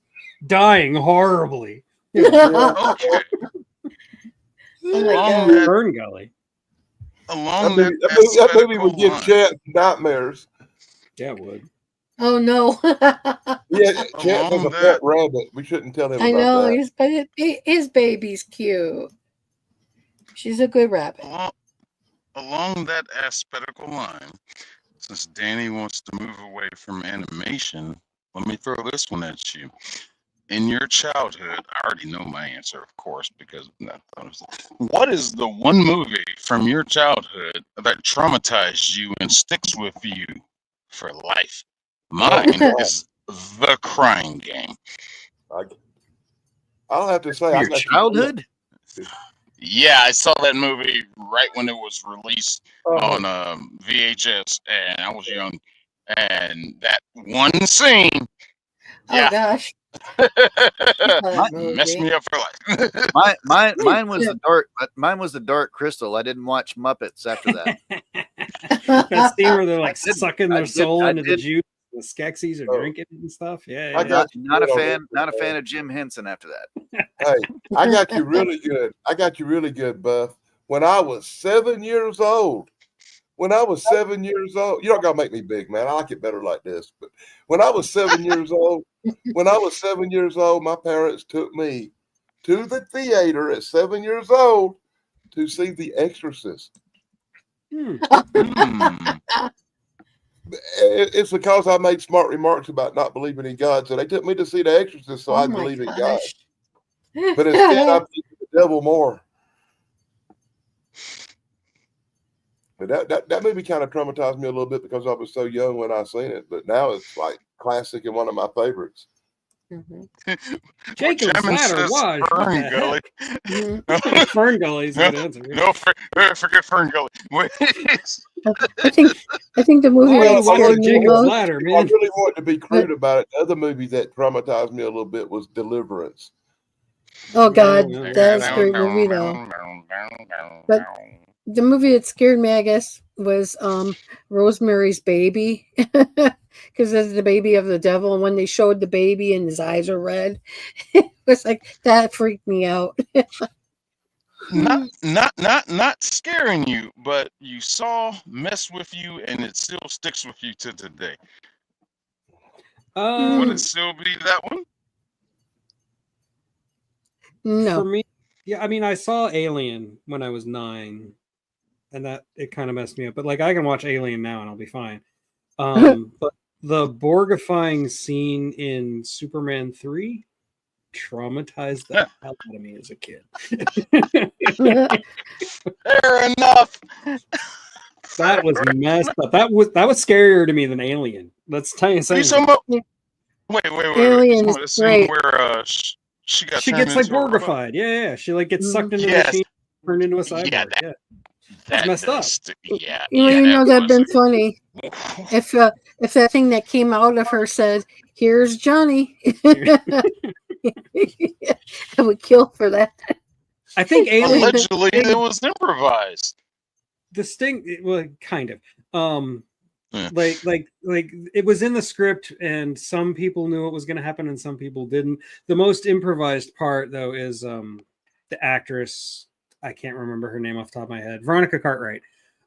Dying horribly. Okay. Oh my God. Fern Gully. Along That movie would give line. Chad nightmares. Yeah, it would. Oh no. Yeah, Chad was a Along pet that- rabbit. We shouldn't tell him I about know. that. His baby's cute. She's a good rabbit. Along that aesthetical line, since Danny wants to move away from animation, let me throw this one at you. In your childhood, I already know my answer, of course, because what is the one movie from your childhood that traumatized you and sticks with you for life? Mine is The Crying Game. I'll have to say, Your childhood? Yeah, I saw that movie right when it was released Oh, on VHS, and I was young. And that one scene, Oh yeah, gosh, that messed movie. me up for life. Mine was the dark, but mine was the Dark Crystal. I didn't watch Muppets after that. That scene where they're like did- sucking I their did- soul I into the did- juice. The Skeksis are Oh. drinking it and stuff. Yeah, I yeah. got Not a you. fan. Not a fan of Jim Henson after that. Hey, I got you really good. I got you really good, Buff. When I was 7 years old, you're not gonna make me big, man. I like it better like this. But when I was 7 years old, my parents took me to the theater at 7 years old to see The Exorcist. Hmm. It's because I made smart remarks about not believing in God, so they took me to see The Exorcist, so Oh I my believe in God. gosh. But instead, I believe in the devil more. But that movie kind of traumatized me a little bit because I was so young when I seen it. But now it's like classic and one of my favorites. Mhm. Jacob's Chairman ladder says was. What the Fern heck? Gully. Mhm. Fern Gully's a good answer. Forget Fern Gully. I think the movie Why that is scared me Jacob's most. ladder, If I man? really want to be crude about it, the other movie that traumatized me a little bit was Deliverance. Oh God, Yeah, that's a great movie though. But the movie that scared me, I guess, was Rosemary's Baby, because it's the baby of the devil. And when they showed the baby and his eyes are red, it was like that freaked me out. Not scaring you, but you saw mess with you, and it still sticks with you to today. Would it still be that one? No. For me, yeah, I mean, I saw Alien when I was 9, and that it kind of messed me up. But like, I can watch Alien now and I'll be fine. But the Borgifying scene in Superman 3 traumatized the hell out of me as a kid. Fair enough. That was messed up. That was scarier to me than Alien. Let's tell you Are you something. talking about? Wait. Alien You is talking about the scene great. where she got She turned gets like into a robot? Borgified. Yeah. She like gets sucked into the Yes. machine, turned into a cyborg. Yeah. That messed up. Yeah. You know that'd been was- funny if that thing that came out of her said, "Here's Johnny." I would kill for that. I think Alien, Allegedly, it was improvised. the Sting, well, kind of. Yeah. Like it was in the script, and some people knew it was going to happen, and some people didn't. The most improvised part, though, is the actress. I can't remember her name off the top of my head. Veronica Cartwright.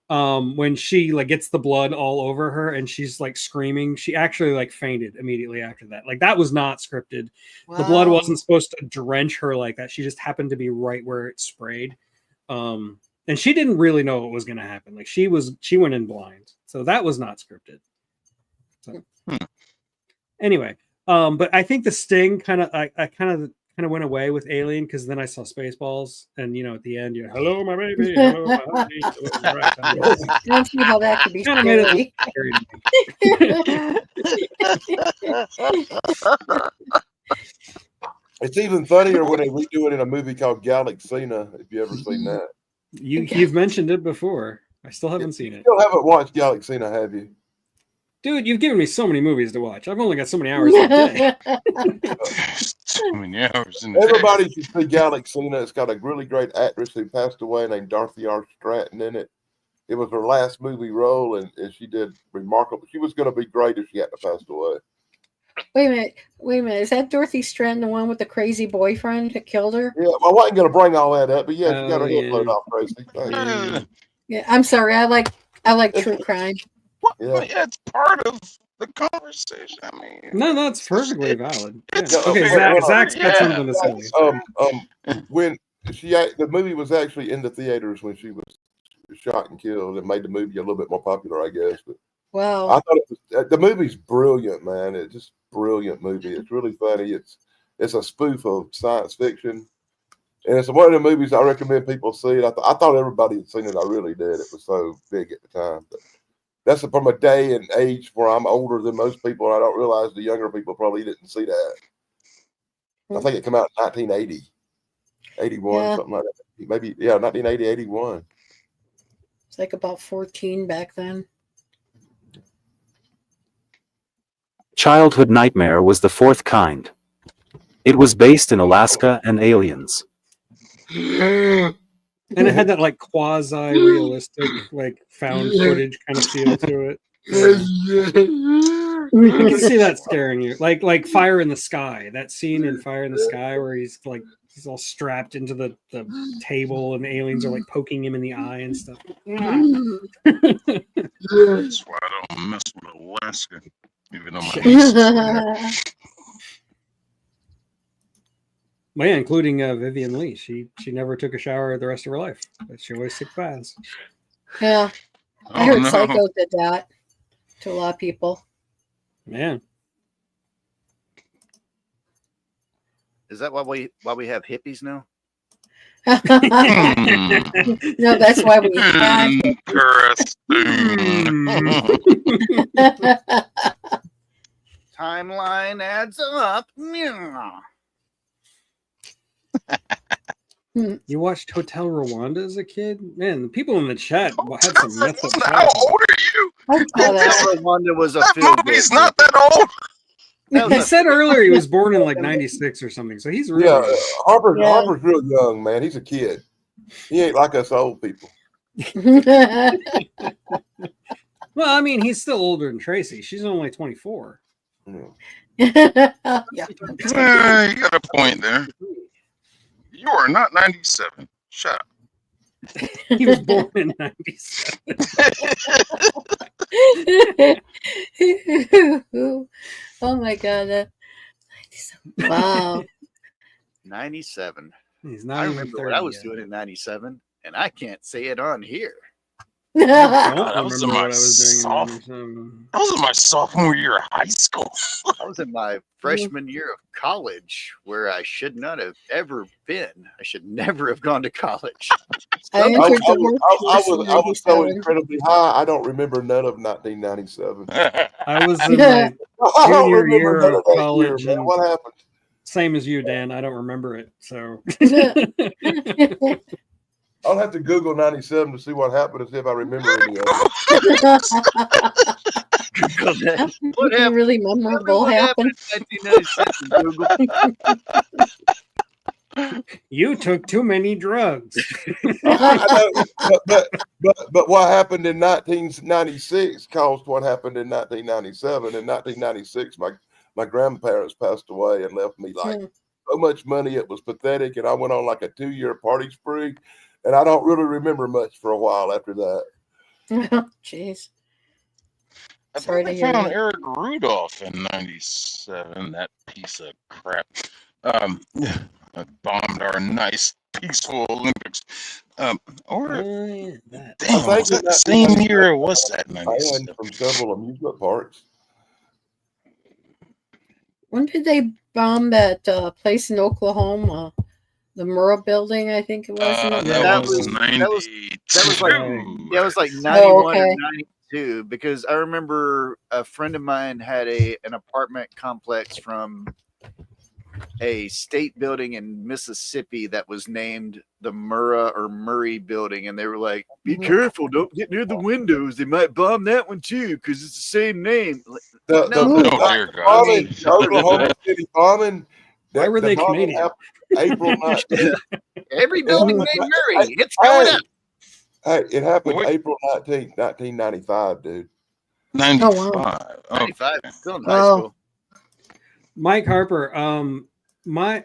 When she like gets the blood all over her and she's like screaming, she actually like fainted immediately after that. Like that was not scripted. The blood wasn't supposed to drench her like that. She just happened to be right where it sprayed. And she didn't really know what was going to happen. Like she went in blind. So that was not scripted. So anyway, but I think the Sting kind of I kind of went away with Alien because then I saw Spaceballs, and at the end, hello my baby, hello my honey. I don't see how that could be Kind of made scary. it scary. It's even funnier when they redo it in a movie called Galaxina. If you ever seen that, You've mentioned it before. I still haven't seen it. Still haven't watched Galaxina, have you? Dude, you've given me so many movies to watch. I've only got so many hours a day. Too many hours in the day. Everybody should see Galaxina. It's got a really great actress who passed away named Dorothy R. Stratton in it. It was her last movie role, and she did remarkable. She was going to be great if she hadn't passed away. Wait a minute. Is that Dorothy Stratton, the one with the crazy boyfriend that killed her? Yeah, I wasn't going to bring all that up, but yeah, she got her head yeah. blown off crazy. Thanks. Yeah, I'm sorry. I like true crime. Yeah. It's part of the conversation. I mean, No, it's perfectly valid. Yeah. it's Okay, fair. Zach's got Yeah. something to say. When the movie was actually in the theaters when she was shot and killed, and made the movie a little bit more popular, I guess. But Wow. I thought the movie's brilliant, man. It's just a brilliant movie. It's really funny. It's a spoof of science fiction, and it's one of the movies I recommend people see it. I thought everybody had seen it. I really did. It was so big at the time. But that's from a day and age where I'm older than most people, and I don't realize the younger people probably didn't see that. I think it came out in 1980, 81, Yeah. something like that. maybe, yeah, 1980, 81. It's like about 14 back then. Childhood Nightmare was the fourth kind. It was based in Alaska and aliens. And it had that like quasi-realistic, like found footage kind of feel to it. I can see that scaring you. Like Fire in the Sky. That scene in Fire in the Sky where he's all strapped into the table and the aliens are like poking him in the eye and stuff. That's why I don't mess with Alaska, even though my niece is from there. Well, yeah, including Vivian Lee. She never took a shower the rest of her life, but she always took baths. Yeah. I Oh, heard no. Psycho did that to a lot of people. Man, Is that why we have hippies now? No, that's why we have Interesting. Timeline adds up. you watched Hotel Rwanda as a kid? Man, the people in the chat had some messed up How childhood. old are you? Hotel Rwanda was a That feel-good movie's movie. not that old. That He was a- said earlier he was born in like 96 or something, so he's really Yeah, Harper's Yeah. real young, man. He's a kid. He ain't like us old people. well, I mean, he's still older than Tracy. She's only 24. Yeah. Yeah. You got a point there. You are not 97. Shut up. He was born in 97. Oh my god. Wow. 97. He's not I even remember 30 what I was yet. doing in 97, and I can't say it on here. I don't That was in remember my what I was doing in soft- 97. That was in my sophomore year of high school. I was in my freshman year of college, where I should not have ever been. I should never have gone to college. I I entered was, the workforce in I was so 97. incredibly high. I don't remember none of 1997. I was in my I don't Junior remember year none of of that college year, man. and- What happened? same as you, Dan. I don't remember it. So I'll have to Google 97 to see what happened and see if I remember any of it. What Nothing happened? really Tell me memorable what happened. in 1997, Google. you took too many drugs. I know, but what happened in 1996 caused what happened in 1997. In 1996, my grandparents passed away and left me like so much money it was pathetic, and I went on like a 2-year party spree, and I don't really remember much for a while after that. Jeez. I Sorry thought to they hear found that. Eric Rudolph in 97. That piece of crap. Bombed our nice, peaceful Olympics. Or That. damn, I was think that the that- same year or was that Banned 97? from several amusement parks. When did they bomb that place in Oklahoma? The Murrah building, I think it was. That That was was- 92. that was like- Yeah, it was like 91 Oh, okay. or 92, because I remember a friend of mine had an apartment complex from a state building in Mississippi that was named the Murrah or Murray building, and they were like, "Be careful, don't get near the windows. They might bomb that one too, because it's the same name." The No, dear God. bombing, the Oklahoma City bombing. Why were the they bombing Canadian? happened April 19th. Every building named Murray, it's Hey, going up. Hey, it happened Wait. April 19th, 1995, dude. 95. Oh, 95, still in high Wow. school. Mike Harper, my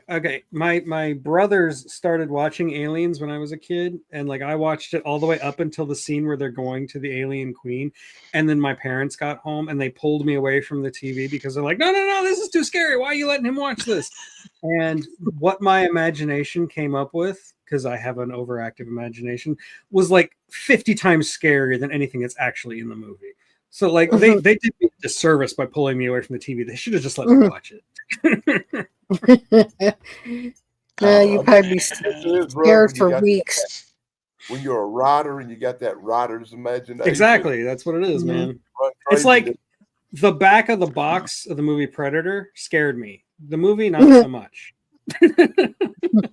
brothers started watching Aliens when I was a kid, and like I watched it all the way up until the scene where they're going to the alien queen, and then my parents got home and they pulled me away from the TV because they're like, no, this is too scary. Why are you letting him watch this? And what my imagination came up with, because I have an overactive imagination, was like 50 times scarier than anything that's actually in the movie. So like they did me a disservice by pulling me away from the TV. They should have just let me watch it. You'd probably be It is rough scared when you for got weeks. when you're a writer and you got that writer's imagination. Exactly, that's what it is, Mhm. man. Run It's crazy like to- the back of the box of the movie Predator scared me. The movie, not so much.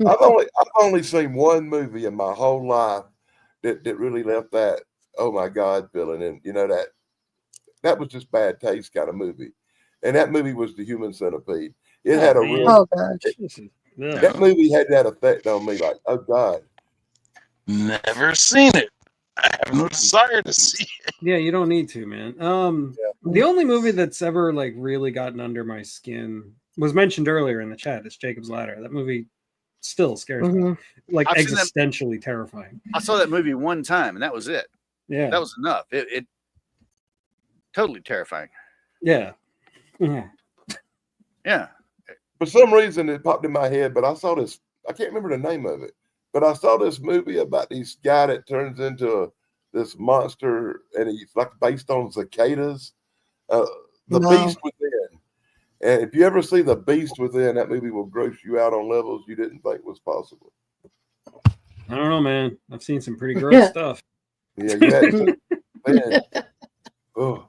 I've only seen one movie in my whole life that really left that oh my God feeling, and that was just bad taste kind of movie, and that movie was The Human Centipede. It had a man. real Oh gosh. Ugh. that movie had that effect on me, like oh God. Never seen it. I have no desire to see it. Yeah, you don't need to, man. The only movie that's ever like really gotten under my skin was mentioned earlier in the chat. It's Jacob's Ladder. That movie still scares me, like I've seen that- existentially terrifying. I saw that movie one time, and that was it. Yeah, That was enough. It totally terrifying. yeah. Yeah. Yeah. For some reason, it popped in my head, but I saw this. I can't remember the name of it, but I saw this movie about this guy that turns into this monster, and he's like based on cicadas. The No. Beast Within. And if you ever see The Beast Within, that movie will gross you out on levels you didn't think was possible. I don't know, man. I've seen some pretty gross stuff. Yeah, you had to. Man. Oh.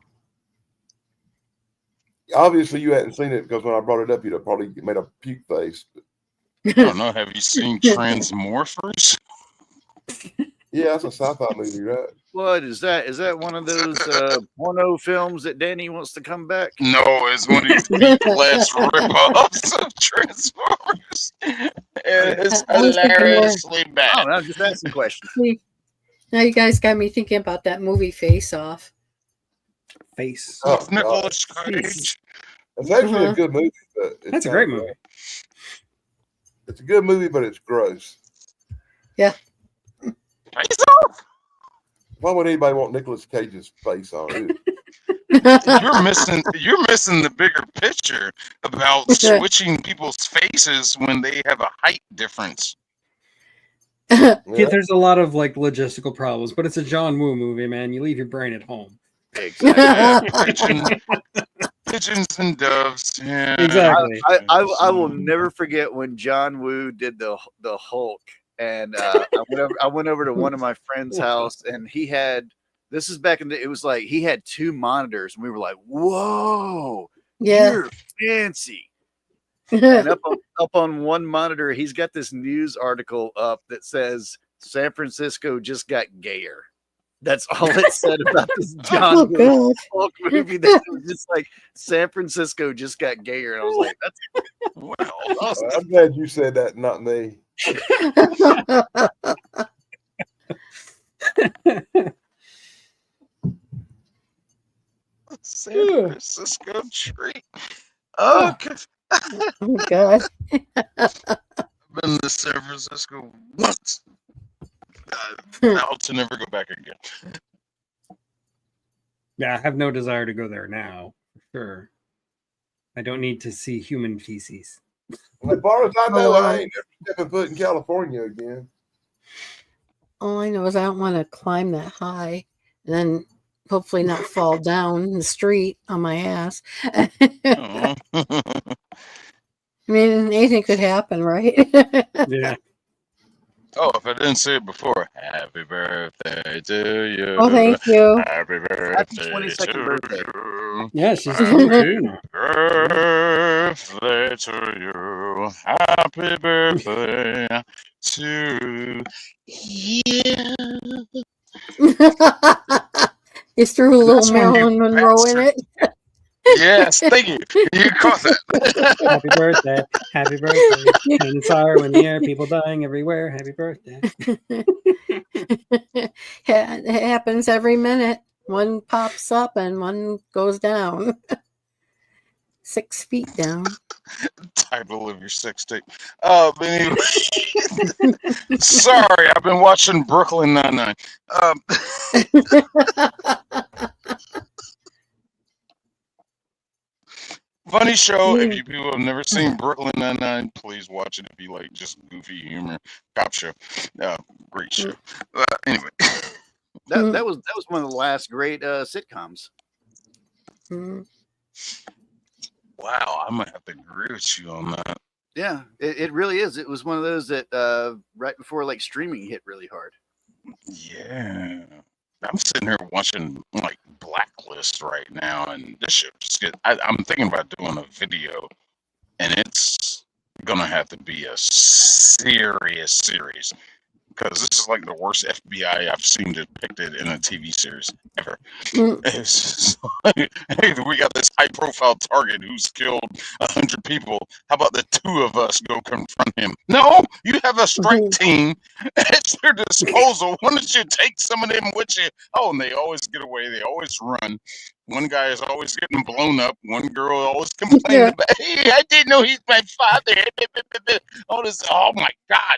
Obviously, you hadn't seen it because when I brought it up, you'd have probably made a puke face. I don't know. Have you seen Transmorphers? Yeah, that's a sci-fi movie, right? What is that? Is that one of those porno films that Danny wants to come back? No, it's one of these B-class rip-offs of Transformers. It's I was thinking more- hilariously Oh, bad. I'm just asking questions. See, now you guys got me thinking about that movie Face Off. Face. Oh, With Nicolas Cage. It's actually a Uh-huh. good movie, but it's That's a kinda great gross. movie. It's a good movie, but it's gross. Face Off? Why would anybody want Nicolas Cage's face on it? You're missing the bigger picture about switching people's faces when they have a height difference. Yeah, there's a lot of like logistical problems, but it's a John Woo movie, man. You leave your brain at home. Exactly. Pigeons and doves. Yeah. Exactly. I will never forget when John Woo did the Hulk, and I went over to one of my friend's house, and he had, this is back in the, it was like he had 2 monitors, and we were like, whoa, Yeah. you're fancy. And up on one monitor, he's got this news article up that says San Francisco just got gayer. That's all it said about this John Oh Woo God. Hulk movie. That it was just like San Francisco just got gayer, and I was like, "That's Well, awesome." I'm glad you said that, not me. San Francisco treat. Oh, Oh God. I've been to San Francisco once. I'll to never go back again. Yeah, I have no desire to go there now. For sure. I don't need to see human feces. As far as I know, I ain't never stepping foot in California again. All I know is I don't want to climb that high and then hopefully not fall down the street on my ass. Oh. I mean, anything could happen, right? Yeah. Oh, if I didn't say it before, happy birthday to you. Oh, thank you. Happy birthday 22nd to birthday. you. Yeah, she's Happy birthday to you. Happy birthday to you. You threw a little That's when you Marilyn Monroe in it. Yes, thank you. You caught that. Happy birthday. Happy birthday. And it's hard when the air, people dying everywhere. Happy birthday. It happens every minute. One pops up and one goes down. 6 feet down. Title of your sex tape. But anyway. Sorry, I've been watching Brooklyn Nine-Nine. Funny show. If you people have never seen Brooklyn Nine-Nine, please watch it. If you like just goofy humor, cop show. Great show. Anyway. That was one of the last great sitcoms. Mhm. Wow, I'm gonna have to agree with you on that. Yeah, it really is. It was one of those that right before like streaming hit really hard. Yeah. I'm sitting here watching like Blacklist right now, and this shit just I'm thinking about doing a video, and it's gonna have to be a serious series because this is like the worst FBI I've seen depicted in a TV series ever. Mm. It's just like, hey, we got this high-profile target who's killed 100 people. How about the two of us go confront him? No, you have a strike team at your disposal. Why don't you take some of them with you? Oh, and they always get away. They always run. One guy is always getting blown up. One girl always complaining Yeah. about, hey, I didn't know he's my father. All this, oh my God.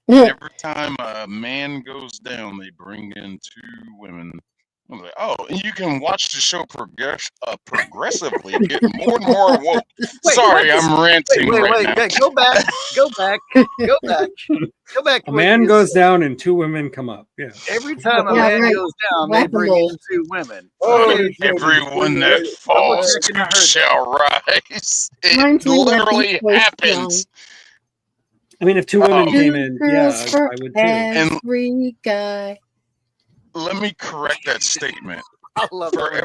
Every time a man goes down, they bring in two women. I'm like, oh, and you can watch the show progressively get more and more woke. Sorry, what? I'm ranting right now. Go back. Go back. Go back. Go back. to A what man you goes said. down and two women come up. Yeah. Every time a Yeah, man right. goes down, they bring in two women. Oh, Okay, Everyone that falls checking too I heard that. shall rise. It Reminds me of that literally Beach Boys happens. I mean, if two women Oh. came Two in, girls yeah, for I would too. every guy. Let me correct that statement. I love For that.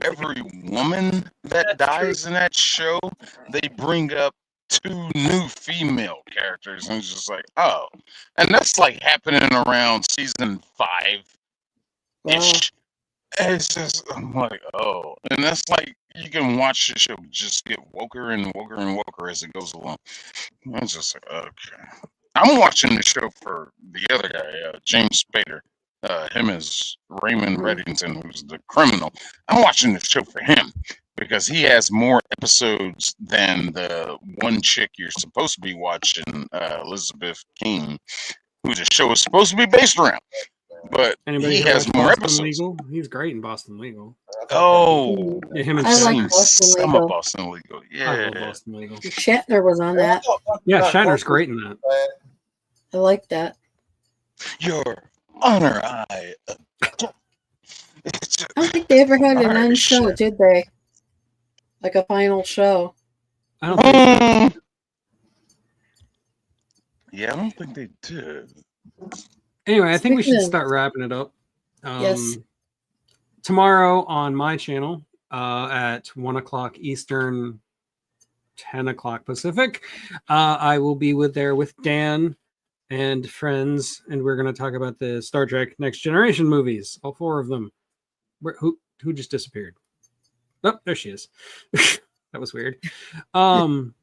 every woman that dies in that show, they bring up two new female characters, and it's just like, oh, and that's like happening around season 5-ish. Wow. It's just, I'm like, oh, and that's like you can watch the show just get woker and woker and woker as it goes along. It's just like, okay, I'm watching the show for the other guy, James Spader. Him as Raymond Reddington, who's the criminal. I'm watching the show for him because he has more episodes than the one chick you're supposed to be watching, Elizabeth King, who the show is supposed to be based around. But Anybody he who has watched more Boston episodes. Legal? He's great in Boston Legal. Oh, Yeah, him and I like Shatner. Boston some Legal. of Boston Legal. I Yeah. love Boston Legal. Shatner was on that. Yeah, Shatner's great in that. I like that. Your Honor, it's I don't think they ever had an Alright, end show, shit. did they? Like a final show. I don't think so. Yeah, I don't think they did. Anyway, I think we should Speaking of- start wrapping it up. Yes. Tomorrow on my channel at 1 o'clock Eastern, 10 o'clock Pacific, I will be there with Dan and friends, and we're going to talk about the Star Trek Next Generation movies, all 4 of them. Who just disappeared? Oh, there she is. That was weird. And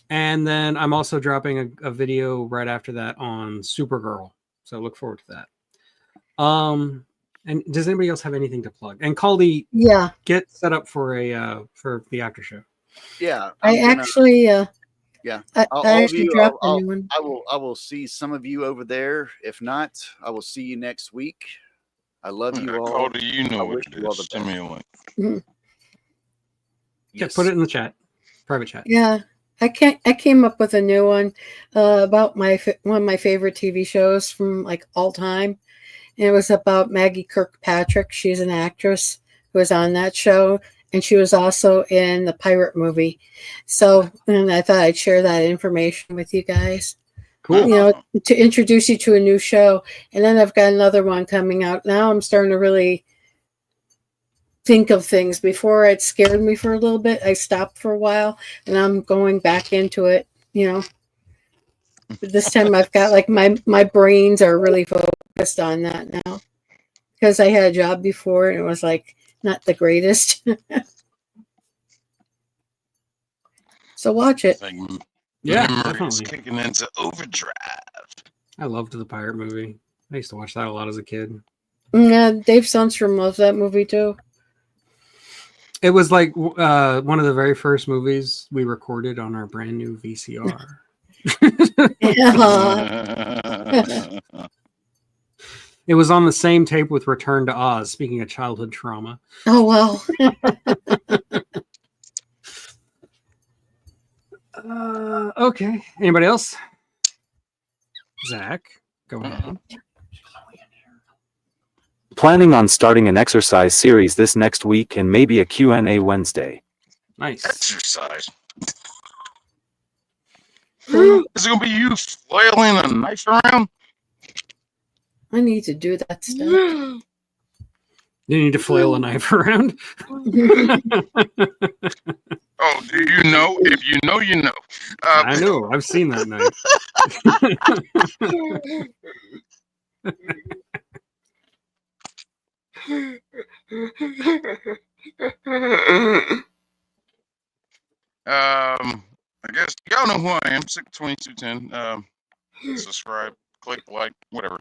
then I'm also dropping a video right after that on Supergirl. So look forward to that. And does anybody else have anything to plug? And Caldy, Yeah. get set up for the after show. Yeah, I actually yeah. I All of actually you, dropped a new one. I will see some of you over there. If not, I will see you next week. I love you all. Cody, you know I what wish it you all is. the Send me a link. Yeah, put it in the chat, private chat. Yeah. I came up with a new one about one of my favorite TV shows from like all time. And it was about Maggie Kirkpatrick. She's an actress who was on that show, and she was also in the pirate movie. So, and I thought I'd share that information with you guys. Cool. You know, to introduce you to a new show. And then I've got another one coming out. Now I'm starting to really think of things. Before it scared me for a little bit. I stopped for a while, and I'm going back into it, you know. But this time I've got like my brains are really focused on that now. Because I had a job before and it was like not the greatest. So watch it. Like, Yeah, memories definitely. kicking into overdrive. I loved the pirate movie. I used to watch that a lot as a kid. Yeah, Dave Sundstrom loves that movie too. It was like one of the very first movies we recorded on our brand new VCR. Yeah. It was on the same tape with Return to Oz, speaking of childhood trauma. Oh well. Okay. Anybody else? Zach, go ahead. Planning on starting an exercise series this next week and maybe a Q&A Wednesday. Nice. Exercise. Is it gonna be you flailing a knife around? I need to do that stuff. You need to flail a knife around. Oh, do you know? If you know, you know. I know. I've seen that knife. I guess y'all know who I am. 62210. Subscribe, click, like, whatever.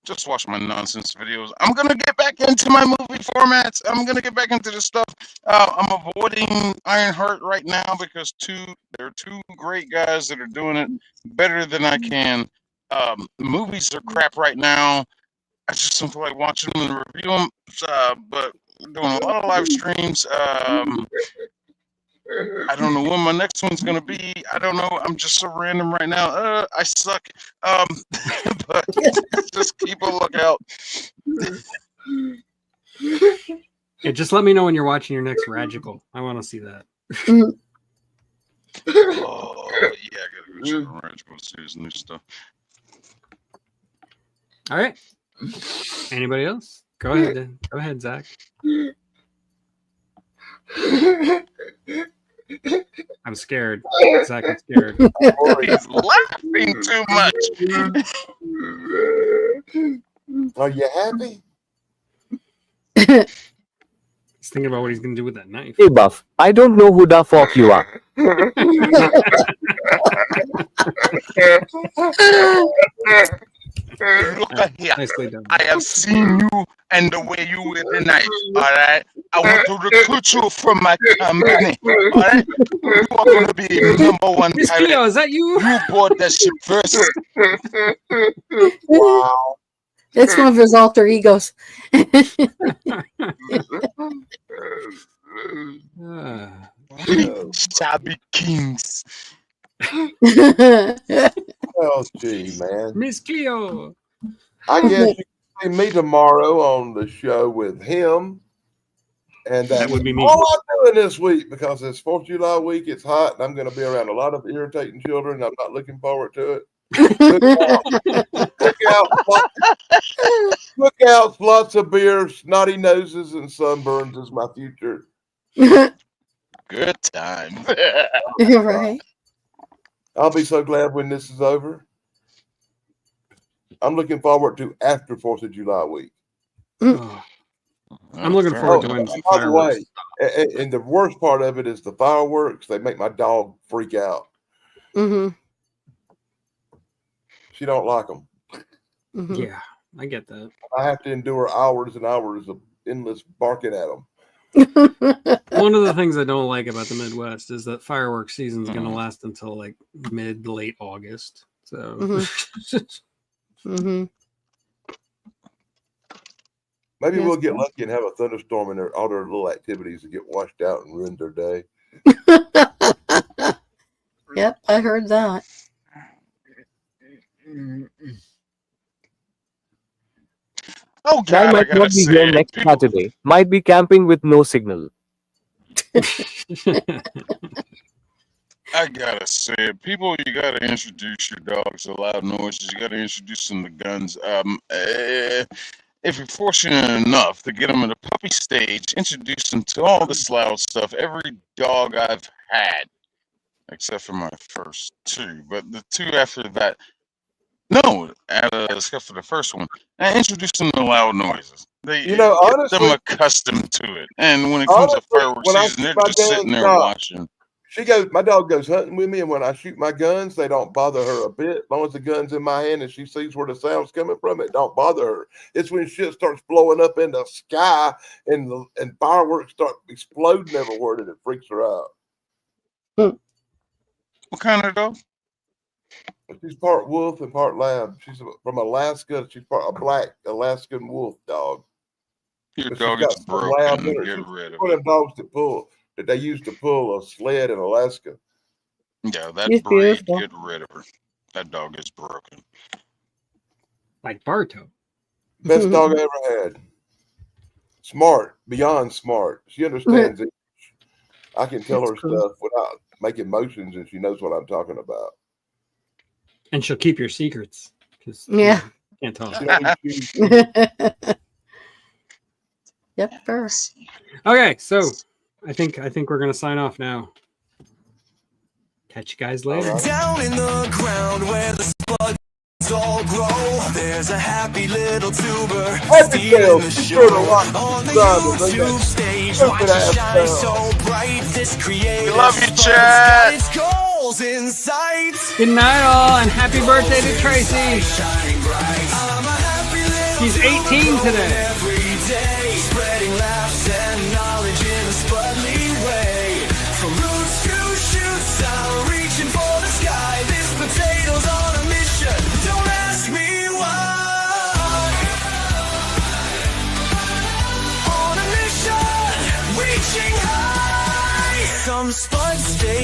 Just watch my nonsense videos. I'm gonna get back into my movie formats. I'm gonna get back into this stuff. I'm avoiding Ironheart right now because there are two great guys that are doing it better than I can. Movies are crap right now. I just don't feel like watching them and review them. But we're doing a lot of live streams. I don't know when my next one's gonna be. I don't know. I'm just so random right now. I suck. But just keep a lookout. Yeah, just let me know when you're watching your next Radical. I want to see that. Oh yeah, I gotta go check on Radical. See his new stuff. All right. Anybody else? Go ahead. Then. Go ahead, Zach. I'm scared. Zach, I'm scared. He's laughing too much. Are you happy? He's thinking about what he's going to do with that knife. Hey, Buff, I don't know who the fuck you are. Look here. Nicely done. I have seen you and the way you with the knife. All right. I want to recruit you from my company. All right. You are going to be #1 Miss pirate. Cleo, is that you? You board that ship first. Wow. It's one of his alter egos. Ah. Shabby Kings. Oh, gee, man. Miss Cleo. I guess you can see me tomorrow on the show with him. And That that's would be me. all I'm doing this week because it's 4th of July week. It's hot, and I'm going to be around a lot of irritating children. I'm not looking forward to it. Lookouts, lots of beer, snotty noses, and sunburns is my future. Good time. Right. I'll be so glad when this is over. I'm looking forward to after 4th of July week. Oh. I'm looking forward to when By the fireworks. way, and the worst part of it is the fireworks. They make my dog freak out. Mm-hmm. She don't like them. Mm-hmm. Yeah, I get that. I have to endure hours and hours of endless barking at them. One of the things I don't like about the Midwest is that fireworks season is going to last until like late August. So, Mm-hmm. Maybe Yes, we'll get sir. lucky and have a thunderstorm and all their little activities will get washed out and ruin their day. Yep, I heard that. Oh I God, I might gotta not be say, here next people, Saturday. Might be camping with no signal. I gotta say, it. People, you gotta introduce your dogs to loud noises. You gotta introduce them to guns. If you're fortunate enough to get them at a puppy stage, introduce them to all this loud stuff. Every dog I've had, except for my first two, but the two after that, no, except for the first one, I introduced them to loud noises. They You know, get honestly, them accustomed to it, and when it comes to honestly, fireworks when I season, shoot they're my just sitting guns, there stop. watching. My dog goes hunting with me, and when I shoot my guns, they don't bother her a bit. As long as the gun's in my hand and she sees where the sound's coming from, it don't bother her. It's when shit starts blowing up in the sky and fireworks start exploding everywhere that it freaks her out. What kind of dog? She's part wolf and part lab. She's from Alaska. She's part a black Alaskan wolf dog. Your But she's dog got is some lab in broken. her. Get She's rid of one of it. them dogs that they used to pull a sled in Alaska. Yeah, that She's breed, beautiful. get rid of her. That dog is broken. like Barto. Best dog I ever had. Smart, beyond smart. She understands it. I can tell That's her cool. stuff without making motions, and she knows what I'm talking about. And she'll keep your secrets. 'Cause, Yeah. Can't tell. She don't eat shoes. Yep, first. Okay, so I think we're gonna sign off now. Catch you guys later. Down in the ground where the spuds all grow, there's a happy little tuber stealing the show. On the YouTube stage, watch it shine so bright. This creative We love you, spud's Chad. got its goals in sight. Good night, all, and happy birthday to Tracy. Shining bright. I'm a happy little He's 18 tuber today. every day, spreading laughs and knowledge in a Spudly way. From roots to shoots, I'm reaching for the sky. This potato's on a mission. Don't ask me why. On a mission, reaching high. Some spuds stay